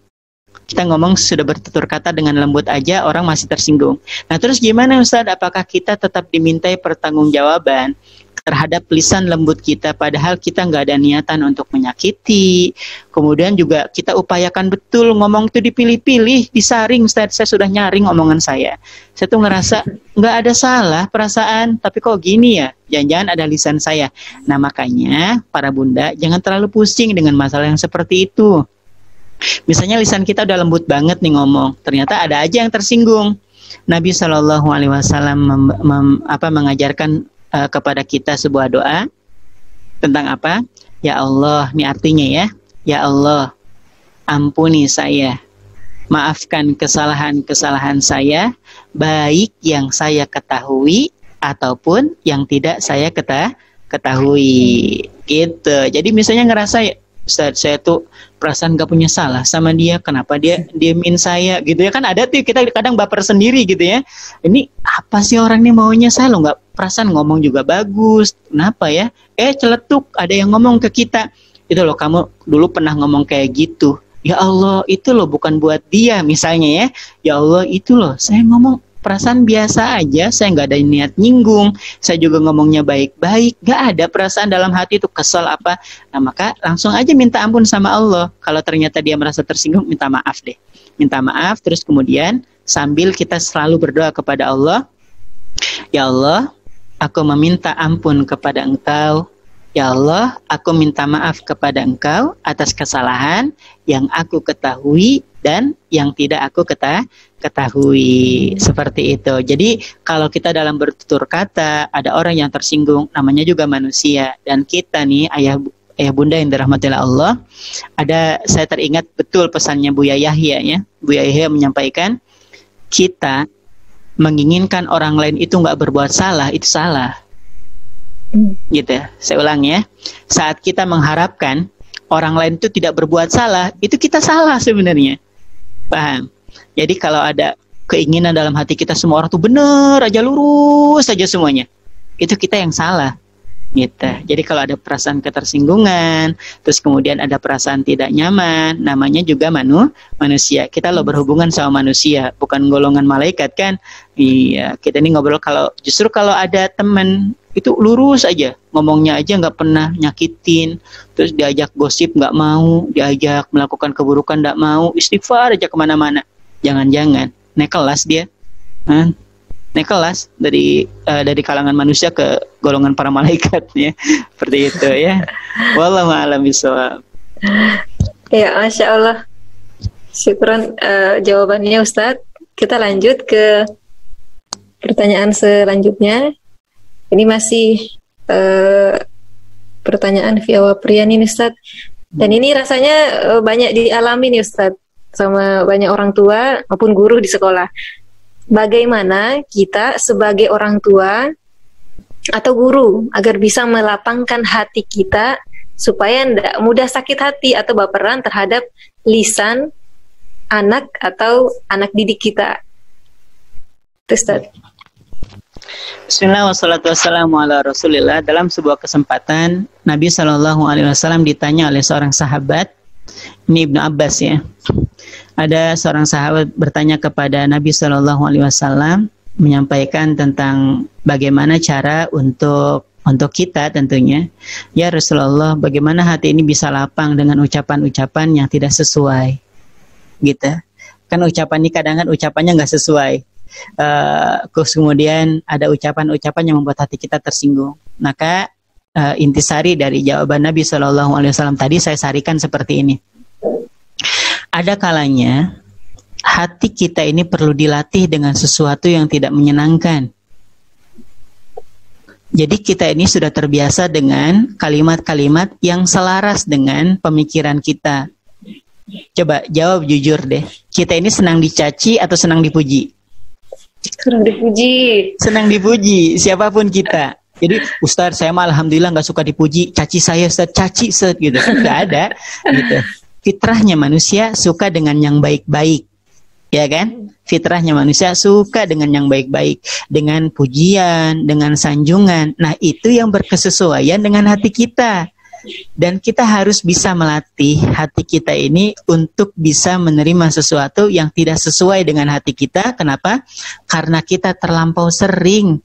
Kita ngomong sudah bertutur kata dengan lembut aja orang masih tersinggung. Nah terus gimana Ustadz? Apakah kita tetap dimintai pertanggungjawaban terhadap lisan lembut kita padahal kita nggak ada niatan untuk menyakiti? Kemudian juga kita upayakan betul ngomong itu dipilih-pilih, disaring. Ustadz, saya sudah nyaring omongan saya. Saya tuh ngerasa nggak ada salah perasaan, tapi kok gini ya? Jangan-jangan ada lisan saya. Nah makanya para Bunda jangan terlalu pusing dengan masalah yang seperti itu. Misalnya lisan kita udah lembut banget nih ngomong, ternyata ada aja yang tersinggung. Nabi SAW mengajarkan kepada kita sebuah doa tentang apa? Ya Allah, ini artinya ya. Ya Allah, ampuni saya, maafkan kesalahan-kesalahan saya, baik yang saya ketahui ataupun yang tidak saya ketahui. Gitu. Jadi misalnya ngerasa Ustaz, saya tuh perasaan gak punya salah sama dia, kenapa dia diemin saya gitu ya, kan ada tuh kita kadang baper sendiri gitu ya, ini apa sih orang ini maunya, saya lo gak perasaan ngomong juga bagus, kenapa ya, celetuk ada yang ngomong ke kita, itu loh kamu dulu pernah ngomong kayak gitu, ya Allah itu loh bukan buat dia misalnya ya Allah itu loh saya ngomong perasaan biasa aja, saya nggak ada niat nyinggung, saya juga ngomongnya baik-baik, nggak ada perasaan dalam hati itu kesel apa. Nah, maka langsung aja minta ampun sama Allah. Kalau ternyata dia merasa tersinggung, minta maaf deh. Minta maaf, terus kemudian sambil kita selalu berdoa kepada Allah, ya Allah, aku meminta ampun kepada Engkau. Ya Allah, aku minta maaf kepada Engkau atas kesalahan yang aku ketahui dan yang tidak aku ketahui. Seperti itu. Jadi kalau kita dalam bertutur kata, ada orang yang tersinggung, namanya juga manusia. Dan kita nih, ayah bunda yang dirahmati Allah, saya teringat betul pesannya Buya Yahya ya. Buya Yahya menyampaikan, kita menginginkan orang lain itu nggak berbuat salah, itu salah. Gitu. Saya ulang ya. Saat kita mengharapkan orang lain itu tidak berbuat salah, itu kita salah sebenarnya. Paham? Jadi kalau ada keinginan dalam hati kita semua orang tuh benar aja, lurus aja semuanya, itu kita yang salah. Gitu. Jadi kalau ada perasaan ketersinggungan, terus kemudian ada perasaan tidak nyaman, namanya juga manusia. Kita lo berhubungan sama manusia, bukan golongan malaikat kan? Iya, kita ini ngobrol justru kalau ada teman itu lurus aja, ngomongnya aja nggak pernah nyakitin, terus diajak gosip nggak mau, diajak melakukan keburukan nggak mau, istighfar aja kemana-mana. Jangan-jangan naik kelas dia, naik kelas dari kalangan manusia ke golongan para malaikat ya, seperti itu ya. Wallahu a'lam bishawab. Ya, Masya Allah. Syukron jawabannya Ustadz. Kita lanjut ke pertanyaan selanjutnya. Ini masih pertanyaan via Waprian ini Ustadz. Dan ini rasanya banyak dialami nih Ustadz sama banyak orang tua maupun guru di sekolah. Bagaimana kita sebagai orang tua atau guru agar bisa melapangkan hati kita supaya tidak mudah sakit hati atau baperan terhadap lisan anak atau anak didik kita. Ustadz. Bismillah wassalatu wassalamu ala rasulillah. Dalam sebuah kesempatan Nabi SAW ditanya oleh seorang sahabat, ini Ibnu Abbas ya. Ada seorang sahabat bertanya kepada Nabi SAW, menyampaikan tentang bagaimana cara untuk kita tentunya. Ya Rasulullah, bagaimana hati ini bisa lapang dengan ucapan-ucapan yang tidak sesuai, gitu. Kan ucapan ini kadang-kadang ucapannya nggak sesuai. Terus kemudian ada ucapan-ucapan yang membuat hati kita tersinggung. Maka intisari dari jawaban Nabi SAW tadi saya sarikan seperti ini. Ada kalanya hati kita ini perlu dilatih dengan sesuatu yang tidak menyenangkan. Jadi kita ini sudah terbiasa dengan kalimat-kalimat yang selaras dengan pemikiran kita. Coba jawab jujur deh. Kita ini senang dicaci atau senang dipuji? Senang dipuji. Senang dipuji, siapapun kita. Jadi Ustaz, saya mah alhamdulillah nggak suka dipuji. Caci saya Ustaz, caci Ustaz gitu. Nggak ada gitu. Fitrahnya manusia suka dengan yang baik-baik. Ya kan? Fitrahnya manusia suka dengan yang baik-baik, dengan pujian, dengan sanjungan. Nah, itu yang berkesesuaian dengan hati kita. Dan kita harus bisa melatih hati kita ini untuk bisa menerima sesuatu yang tidak sesuai dengan hati kita. Kenapa? Karena kita terlampau sering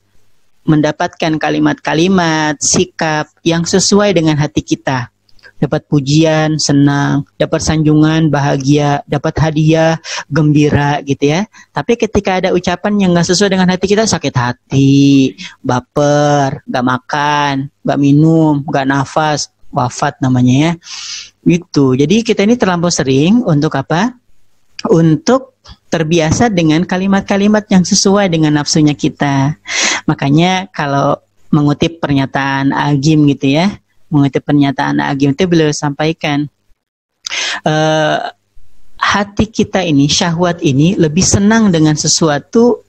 mendapatkan kalimat-kalimat, sikap yang sesuai dengan hati kita. Dapat pujian, senang, dapat sanjungan, bahagia, dapat hadiah, gembira gitu ya. Tapi ketika ada ucapan yang gak sesuai dengan hati kita, sakit hati, baper, gak makan, gak minum, gak nafas, wafat namanya ya. Gitu. Jadi kita ini terlampau sering untuk apa? Untuk terbiasa dengan kalimat-kalimat yang sesuai dengan nafsunya kita. Makanya kalau mengutip pernyataan Agim gitu ya, mengutip pernyataan Agim itu beliau sampaikan, hati kita ini, syahwat ini lebih senang dengan sesuatu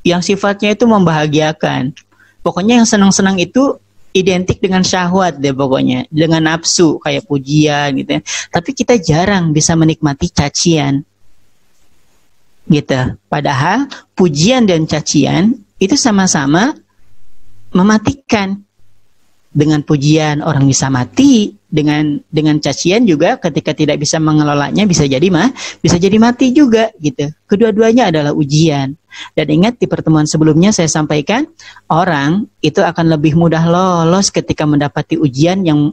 yang sifatnya itu membahagiakan. Pokoknya yang senang-senang itu identik dengan syahwat deh pokoknya, dengan nafsu kayak pujian gitu ya. Tapi kita jarang bisa menikmati cacian gitu. Padahal pujian dan cacian itu sama-sama mematikan. Dengan pujian orang bisa mati, dengan cacian juga ketika tidak bisa mengelolanya bisa jadi mati juga gitu. Kedua-duanya adalah ujian. Dan ingat di pertemuan sebelumnya saya sampaikan, orang itu akan lebih mudah lolos ketika mendapati ujian yang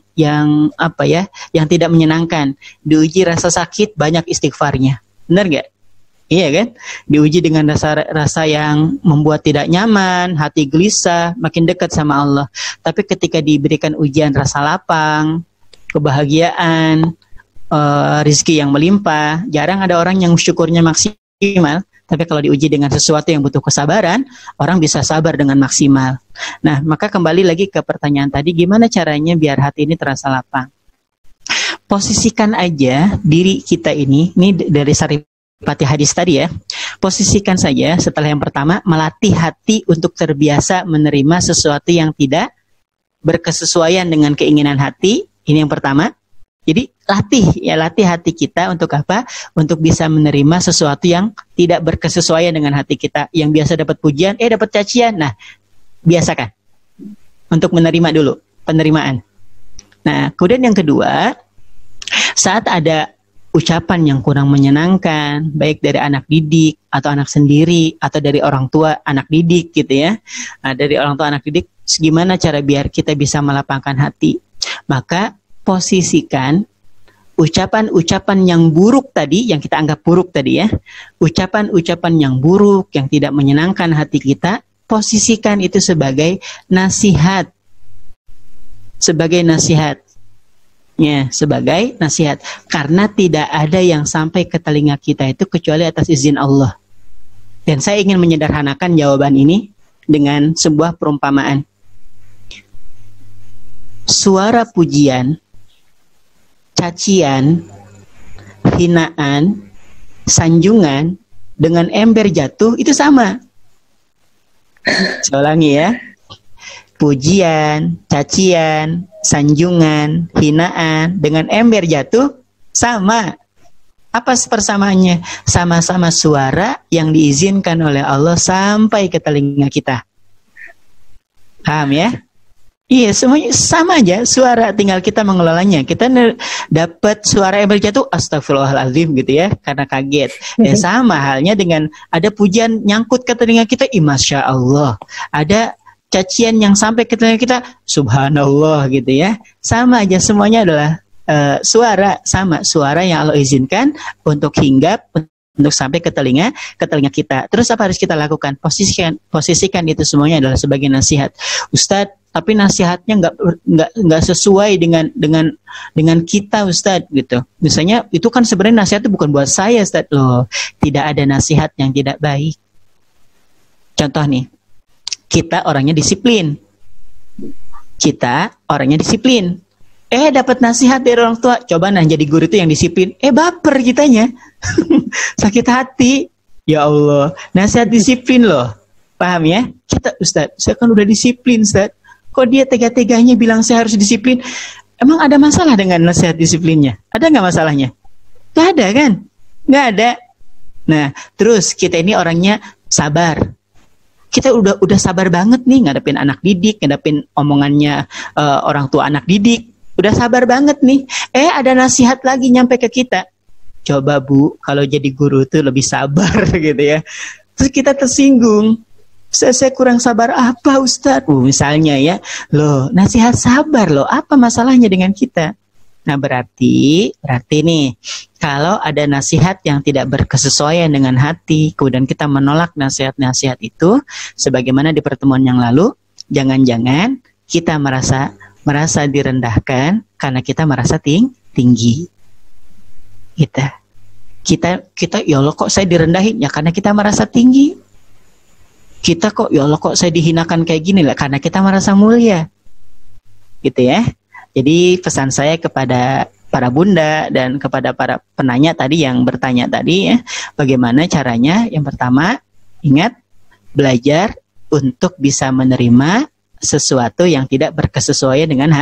tidak menyenangkan. Diuji rasa sakit, banyak istighfarnya. Benar nggak? Iya kan? Diuji dengan rasa yang membuat tidak nyaman, hati gelisah, makin dekat sama Allah. Tapi ketika diberikan ujian rasa lapang, kebahagiaan, rizki yang melimpah, jarang ada orang yang syukurnya maksimal. Tapi kalau diuji dengan sesuatu yang butuh kesabaran, orang bisa sabar dengan maksimal. Nah, maka kembali lagi ke pertanyaan tadi, gimana caranya biar hati ini terasa lapang? Posisikan aja diri kita ini dari Saripati hadis tadi ya, posisikan saja setelah yang pertama, melatih hati untuk terbiasa menerima sesuatu yang tidak berkesesuaian dengan keinginan hati. Ini yang pertama. Jadi latih hati kita untuk apa? Untuk bisa menerima sesuatu yang tidak berkesesuaian dengan hati kita. Yang biasa dapat pujian, dapat cacian. Nah, biasakan untuk menerima dulu, penerimaan. Nah, kemudian yang kedua, saat ada ucapan yang kurang menyenangkan, baik dari anak didik atau anak sendiri atau dari orang tua anak didik gitu ya. Nah, dari orang tua anak didik, gimana cara biar kita bisa melapangkan hati? Maka posisikan ucapan-ucapan yang buruk tadi, yang kita anggap buruk tadi ya, ucapan-ucapan yang buruk yang tidak menyenangkan hati kita, posisikan itu sebagai nasihat. Sebagai nasihat. Ya, sebagai nasihat. Karena tidak ada yang sampai ke telinga kita itu kecuali atas izin Allah. Dan saya ingin menyederhanakan jawaban ini dengan sebuah perumpamaan. Suara pujian, cacian, hinaan, sanjungan dengan ember jatuh itu sama. Saya ulangi ya. Pujian, cacian, sanjungan, hinaan dengan ember jatuh sama. Apa persamaannya? Sama-sama suara yang diizinkan oleh Allah sampai ke telinga kita. Paham ya? Iya, semuanya sama aja suara, tinggal kita mengelolanya. Kita dapat suara ember jatuh, astagfirullahaladzim gitu ya, karena kaget. Dan sama halnya dengan ada pujian nyangkut ke telinga kita, masya Allah. Ada cacian yang sampai ke telinga kita, subhanallah gitu ya. Sama aja, semuanya adalah suara, sama suara yang Allah izinkan untuk hinggap, untuk sampai ke telinga kita. Terus apa harus kita lakukan? Posisikan itu semuanya adalah sebagai nasihat. Ustadz, tapi nasihatnya nggak sesuai dengan kita, Ustadz gitu. Misalnya itu kan sebenarnya nasihat itu bukan buat saya, Ustadz. Loh, tidak ada nasihat yang tidak baik. Contoh nih, kita orangnya disiplin. Dapat nasihat dari orang tua. Coba jadi guru itu yang disiplin. Baper kitanya. Sakit hati. Ya Allah. Nasihat disiplin loh. Paham ya? Kita, Ustaz, saya kan udah disiplin, Ustaz. Kok dia tega-teganya bilang saya harus disiplin? Emang ada masalah dengan nasihat disiplinnya? Ada nggak masalahnya? Nggak ada kan? Nggak ada. Nah, terus kita ini orangnya sabar. Kita udah sabar banget nih ngadepin anak didik, ngadepin omongannya orang tua anak didik. Udah sabar banget nih. Ada nasihat lagi nyampe ke kita. Coba Bu, kalau jadi guru tuh lebih sabar gitu ya. Terus kita tersinggung. Saya kurang sabar apa Ustadz? Misalnya ya. Loh, nasihat sabar loh. Apa masalahnya dengan kita? Nah berarti nih, kalau ada nasihat yang tidak berkesesuaian dengan hati, kemudian kita menolak nasihat-nasihat itu, sebagaimana di pertemuan yang lalu, jangan-jangan kita merasa direndahkan karena kita merasa tinggi. Kita ya Allah kok saya direndahin, ya karena kita merasa tinggi. Kita kok ya Allah kok saya dihinakan kayak gini lah, karena kita merasa mulia. Gitu ya. Jadi pesan saya kepada para bunda dan kepada para penanya tadi yang bertanya tadi ya, bagaimana caranya? Yang pertama, ingat belajar untuk bisa menerima sesuatu yang tidak berkesesuaian dengan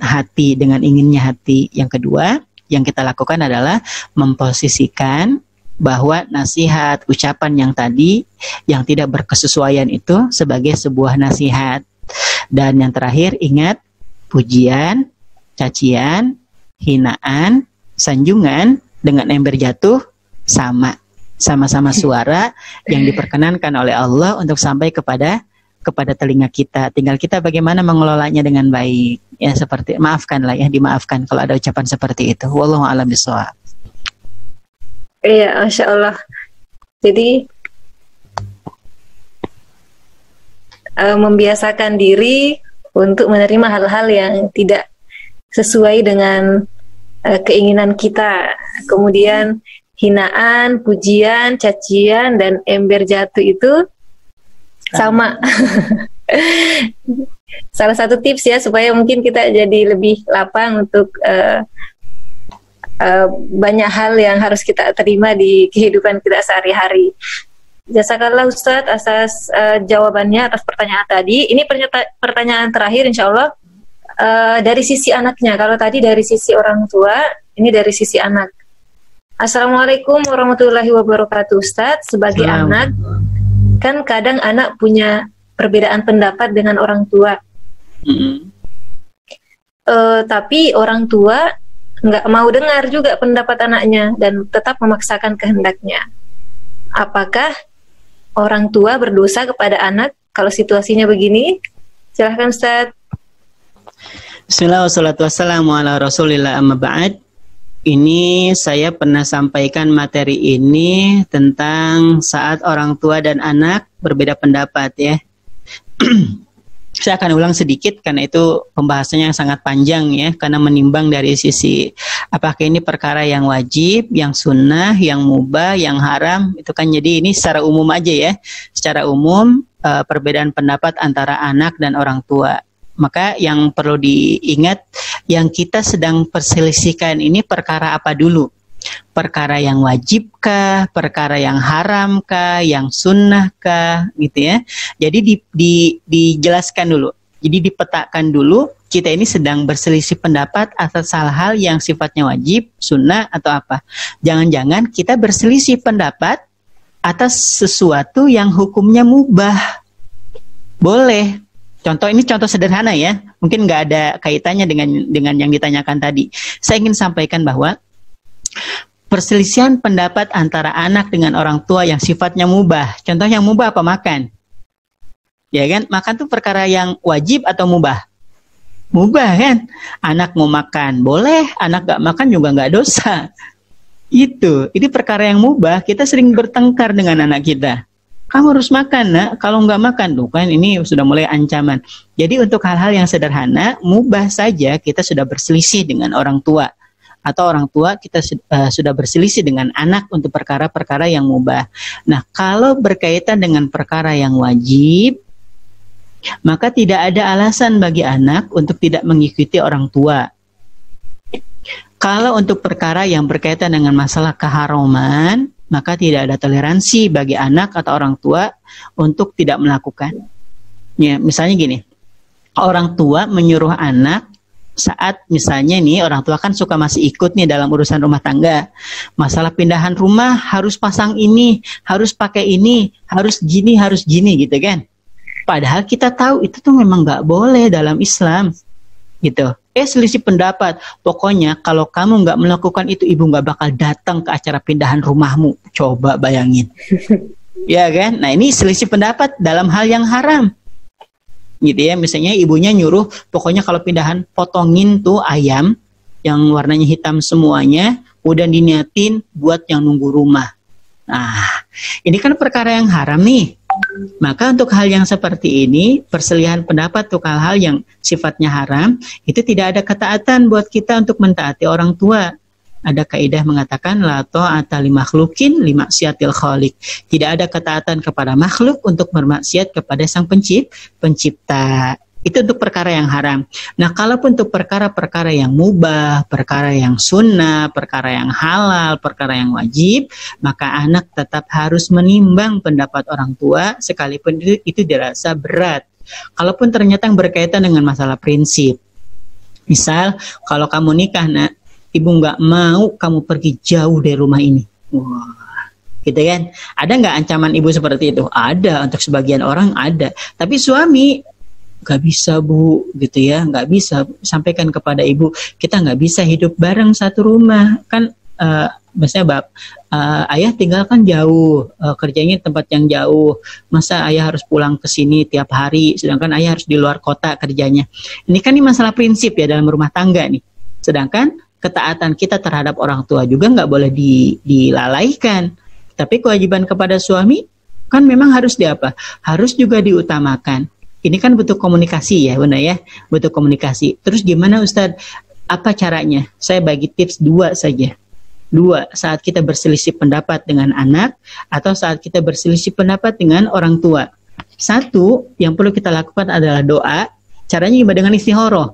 hati, dengan inginnya hati. Yang kedua, yang kita lakukan adalah memposisikan bahwa nasihat, ucapan yang tadi yang tidak berkesesuaian itu sebagai sebuah nasihat. Dan yang terakhir, ingat pujian, cacian, hinaan, sanjungan dengan ember jatuh sama. Sama-sama suara yang diperkenankan oleh Allah untuk sampai kepada telinga kita. Tinggal kita bagaimana mengelolanya dengan baik. Ya seperti maafkanlah ya, dimaafkan kalau ada ucapan seperti itu. Wallahu a'lam bishawab. Iya, Masya Allah. Jadi membiasakan diri untuk menerima hal-hal yang tidak sesuai dengan keinginan kita. Kemudian hinaan, pujian, cacian, dan ember jatuh itu sama. Salah satu tips ya supaya mungkin kita jadi lebih lapang untuk banyak hal yang harus kita terima di kehidupan kita sehari-hari. Jazakallah Ustadz atas jawabannya atas pertanyaan tadi. Ini pertanyaan terakhir insya Allah dari sisi anaknya. Kalau tadi dari sisi orang tua, ini dari sisi anak. Assalamualaikum warahmatullahi wabarakatuh Ustadz. Sebagai anak, kan kadang anak punya perbedaan pendapat dengan orang tua. Tapi orang tua nggak mau dengar juga pendapat anaknya dan tetap memaksakan kehendaknya. Apakah orang tua berdosa kepada anak kalau situasinya begini? Silahkan Ustadz. Bismillah wassalatu wassalamu ala rasulillah amma ba'd. Ini saya pernah sampaikan materi ini tentang saat orang tua dan anak berbeda pendapat ya. Saya akan ulang sedikit karena itu pembahasannya yang sangat panjang ya, karena menimbang dari sisi apakah ini perkara yang wajib, yang sunnah, yang mubah, yang haram, itu kan jadi ini secara umum aja ya. Secara umum perbedaan pendapat antara anak dan orang tua. Maka yang perlu diingat, yang kita sedang perselisihkan ini perkara apa dulu? Perkara yang wajibkah, perkara yang haramkah, yang sunnahkah, gitu ya. Jadi dijelaskan dulu. Jadi dipetakan dulu, kita ini sedang berselisih pendapat atas hal-hal yang sifatnya wajib, sunnah, atau apa. Jangan-jangan kita berselisih pendapat atas sesuatu yang hukumnya mubah. Boleh. Ini contoh sederhana ya, mungkin nggak ada kaitannya dengan yang ditanyakan tadi. Saya ingin sampaikan bahwa perselisihan pendapat antara anak dengan orang tua yang sifatnya mubah. Contoh yang mubah apa? Makan. Ya kan? Makan tuh perkara yang wajib atau mubah? Mubah kan? Anak mau makan, boleh. Anak nggak makan juga nggak dosa. Ini perkara yang mubah. Kita sering bertengkar dengan anak kita. Kamu harus makan, nak. Kalau nggak makan, tuh kan ini sudah mulai ancaman. Jadi untuk hal-hal yang sederhana, mubah saja kita sudah berselisih dengan orang tua. Atau orang tua kita sudah berselisih dengan anak untuk perkara-perkara yang mubah. Nah, kalau berkaitan dengan perkara yang wajib, maka tidak ada alasan bagi anak untuk tidak mengikuti orang tua. Kalau untuk perkara yang berkaitan dengan masalah keharaman, maka tidak ada toleransi bagi anak atau orang tua untuk tidak melakukan. Ya, misalnya gini, orang tua menyuruh anak saat misalnya nih orang tua kan suka masih ikut nih dalam urusan rumah tangga. Masalah pindahan rumah harus pasang ini, harus pakai ini, harus gini gitu kan. Padahal kita tahu itu tuh memang nggak boleh dalam Islam gitu. Selisih pendapat. Pokoknya kalau kamu nggak melakukan itu, ibu nggak bakal datang ke acara pindahan rumahmu. Coba bayangin. Ya kan? Nah ini selisih pendapat dalam hal yang haram. Gitu ya. Misalnya ibunya nyuruh, pokoknya kalau pindahan potongin tuh ayam yang warnanya hitam semuanya, udah diniatin buat yang nunggu rumah. Nah, ini kan perkara yang haram nih. Maka untuk hal yang seperti ini, perselisihan pendapat untuk hal-hal yang sifatnya haram, itu tidak ada ketaatan buat kita untuk mentaati orang tua. Ada kaidah mengatakan la ta'ata li makhluqin li maksiatil khaliq. Tidak ada ketaatan kepada makhluk untuk bermaksiat kepada sang pencipta. Itu untuk perkara yang haram. Nah, kalaupun untuk perkara-perkara yang mubah, perkara yang sunnah, perkara yang halal, perkara yang wajib, maka anak tetap harus menimbang pendapat orang tua sekalipun itu dirasa berat. Kalaupun ternyata yang berkaitan dengan masalah prinsip. Misal, kalau kamu nikah, nak, ibu nggak mau kamu pergi jauh dari rumah ini. Wah, gitu kan? Ada nggak ancaman ibu seperti itu? Ada, untuk sebagian orang ada. Tapi suami, nggak bisa bu, gitu ya, nggak bisa. Sampaikan kepada ibu, kita nggak bisa hidup bareng satu rumah, kan Misalnya ayah tinggalkan jauh, kerjanya tempat yang jauh, masa ayah harus pulang ke sini tiap hari, sedangkan ayah harus di luar kota kerjanya. Ini kan masalah prinsip ya dalam rumah tangga nih. Sedangkan ketaatan kita terhadap orang tua juga nggak boleh dilalaikan. Tapi kewajiban kepada suami kan memang harus harus juga diutamakan. Ini kan butuh komunikasi ya Bunda ya, butuh komunikasi. Terus gimana Ustadz? Apa caranya? Saya bagi tips 2 saja. 2, saat kita berselisih pendapat dengan anak atau saat kita berselisih pendapat dengan orang tua. 1, yang perlu kita lakukan adalah doa. Caranya gimana? Dengan istikharah.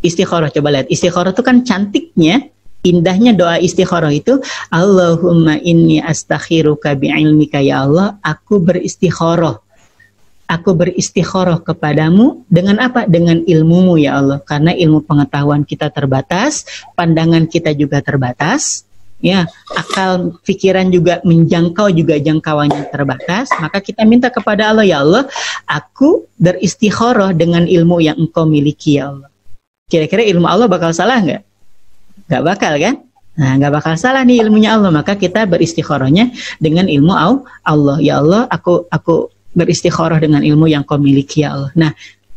Istikharah, coba lihat. Istikharah itu kan cantiknya, indahnya doa istikharah itu, Allahumma inni astakhiruka bi'ilmika ya Allah, aku beristikharah. Aku beristikharah kepadamu dengan apa? Dengan ilmumu ya Allah. Karena ilmu pengetahuan kita terbatas, pandangan kita juga terbatas, ya, akal pikiran juga menjangkau juga jangkauannya terbatas. Maka kita minta kepada Allah, ya Allah, aku beristikharah dengan ilmu yang Engkau miliki ya Allah. Kira-kira ilmu Allah bakal salah nggak? Nggak bakal kan? Nah, nggak bakal salah nih ilmunya Allah. Maka kita beristikharahnya dengan ilmu Allah. Ya Allah, aku beristikharah dengan ilmu yang Kau miliki ya Allah. Nah,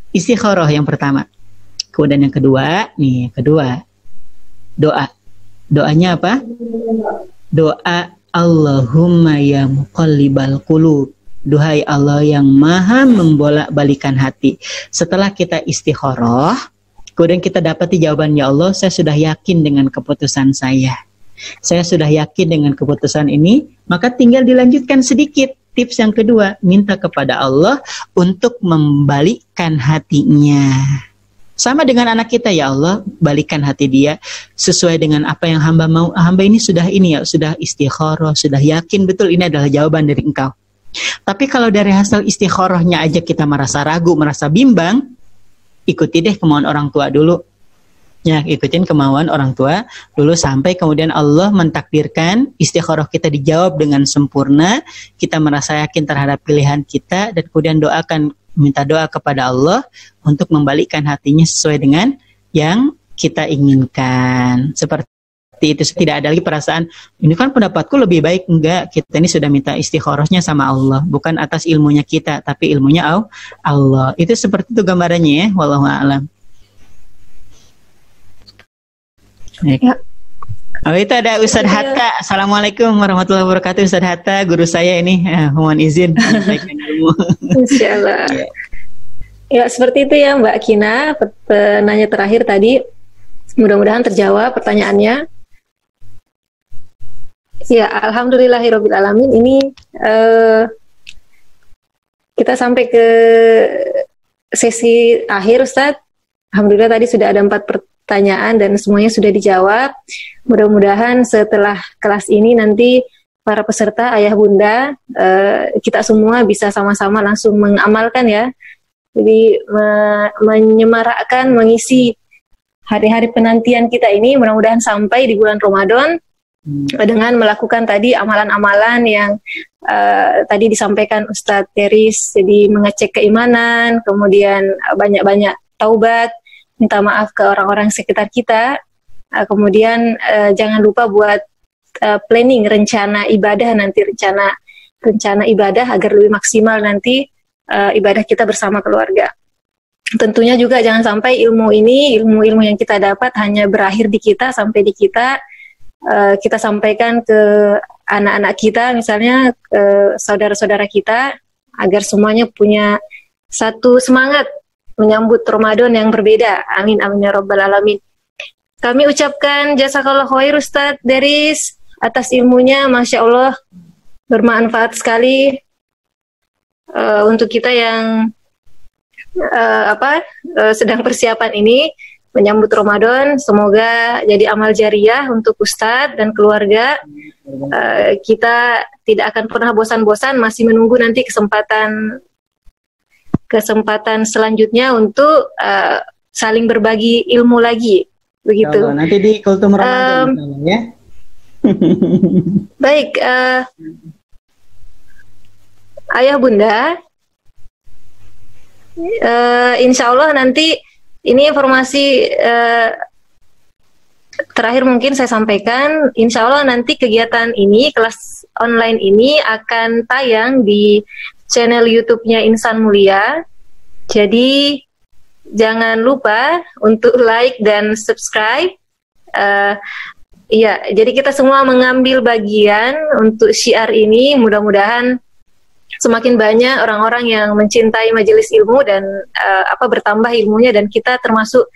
istikharah yang pertama. Kemudian yang kedua, doa. Doanya apa? Doa Allahumma ya muqallibal qulub. Duhai Allah yang maha membolak-balikan hati. Setelah kita istikharah, kemudian kita dapati jawaban, ya Allah, saya sudah yakin dengan keputusan saya. Saya sudah yakin dengan keputusan ini, maka tinggal dilanjutkan sedikit. Tips yang kedua, minta kepada Allah untuk membalikkan hatinya. Sama dengan anak kita, ya Allah, balikan hati dia sesuai dengan apa yang hamba mau. Hamba ini sudah istikharah, sudah yakin betul ini adalah jawaban dari Engkau. Tapi kalau dari hasil istikharahnya aja kita merasa ragu, merasa bimbang, ikuti deh kemauan orang tua dulu. Ya, ikutin kemauan orang tua dulu sampai kemudian Allah mentakdirkan istikharah kita dijawab dengan sempurna, kita merasa yakin terhadap pilihan kita, dan kemudian minta doa kepada Allah untuk membalikkan hatinya sesuai dengan yang kita inginkan. Seperti itu, tidak ada lagi perasaan ini kan pendapatku lebih baik. Enggak, kita ini sudah minta istikharahnya sama Allah, bukan atas ilmunya kita, tapi ilmunya Allah. Itu seperti itu gambarannya ya, wallahu a'lam. Ya. Oh, itu ada Ustadz Hatta. Assalamualaikum warahmatullahi wabarakatuh. Ustadz Hatta, guru saya ini. Mohon izin. Insyaallah. Ya, seperti itu ya Mbak Kina. Penanya terakhir tadi. Mudah-mudahan terjawab pertanyaannya. Ya, alhamdulillahirabbil alamin. Ini kita sampai ke sesi akhir, Ustadz. Alhamdulillah tadi sudah ada 4 pertanyaan dan semuanya sudah dijawab. Mudah-mudahan setelah kelas ini nanti para peserta, ayah bunda, kita semua bisa sama-sama langsung mengamalkan ya. Jadi menyemarakkan, mengisi hari-hari penantian kita ini, mudah-mudahan sampai di bulan Ramadan dengan melakukan tadi amalan-amalan yang tadi disampaikan Ustadz Teris. Jadi mengecek keimanan, kemudian banyak-banyak taubat, minta maaf ke orang-orang sekitar kita, kemudian jangan lupa buat planning rencana ibadah nanti, rencana ibadah agar lebih maksimal nanti ibadah kita bersama keluarga. Tentunya juga jangan sampai ilmu yang kita dapat hanya berakhir di kita, sampai di kita, kita sampaikan ke anak-anak kita, misalnya ke saudara-saudara kita, agar semuanya punya satu semangat menyambut Ramadan yang berbeda. Amin, amin ya rabbal alamin. Kami ucapkan jazakallah khair Ustadz Deris atas ilmunya, Masya Allah, bermanfaat sekali untuk kita yang sedang persiapan ini menyambut Ramadan. Semoga jadi amal jariah untuk Ustadz dan keluarga. Kita tidak akan pernah bosan-bosan, masih menunggu nanti kesempatan selanjutnya untuk saling berbagi ilmu lagi, begitu. Nanti di Kultum Ramadan ya. Baik, ayah bunda, insya Allah nanti ini informasi terakhir mungkin saya sampaikan, insya Allah nanti kegiatan ini, kelas online ini akan tayang di channel YouTube-nya Insan Mulia. Jadi jangan lupa untuk like dan subscribe. Iya, jadi kita semua mengambil bagian untuk syiar ini. Mudah-mudahan semakin banyak orang-orang yang mencintai majelis ilmu dan bertambah ilmunya, dan kita termasuk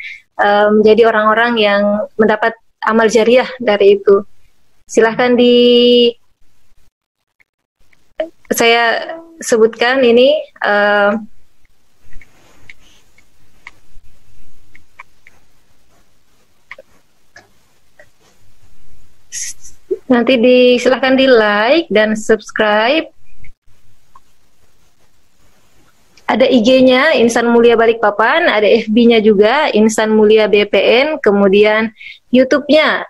menjadi orang-orang yang mendapat amal jariah dari itu. Silahkan saya sebutkan ini. Nanti silahkan di like dan subscribe. Ada IG-nya Insan Mulia Balikpapan, ada FB-nya juga Insan Mulia BPN, kemudian YouTube-nya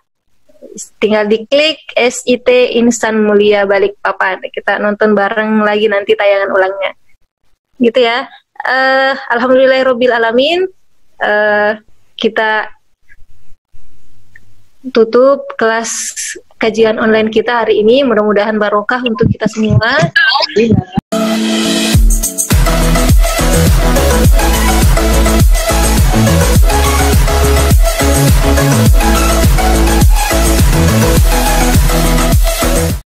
tinggal diklik SIT Insan Mulia Balikpapan. Kita nonton bareng lagi nanti tayangan ulangnya. Gitu ya. Alhamdulillahirabbil alamin. Kita tutup kelas kajian online kita hari ini. Mudah-mudahan barokah untuk kita semua.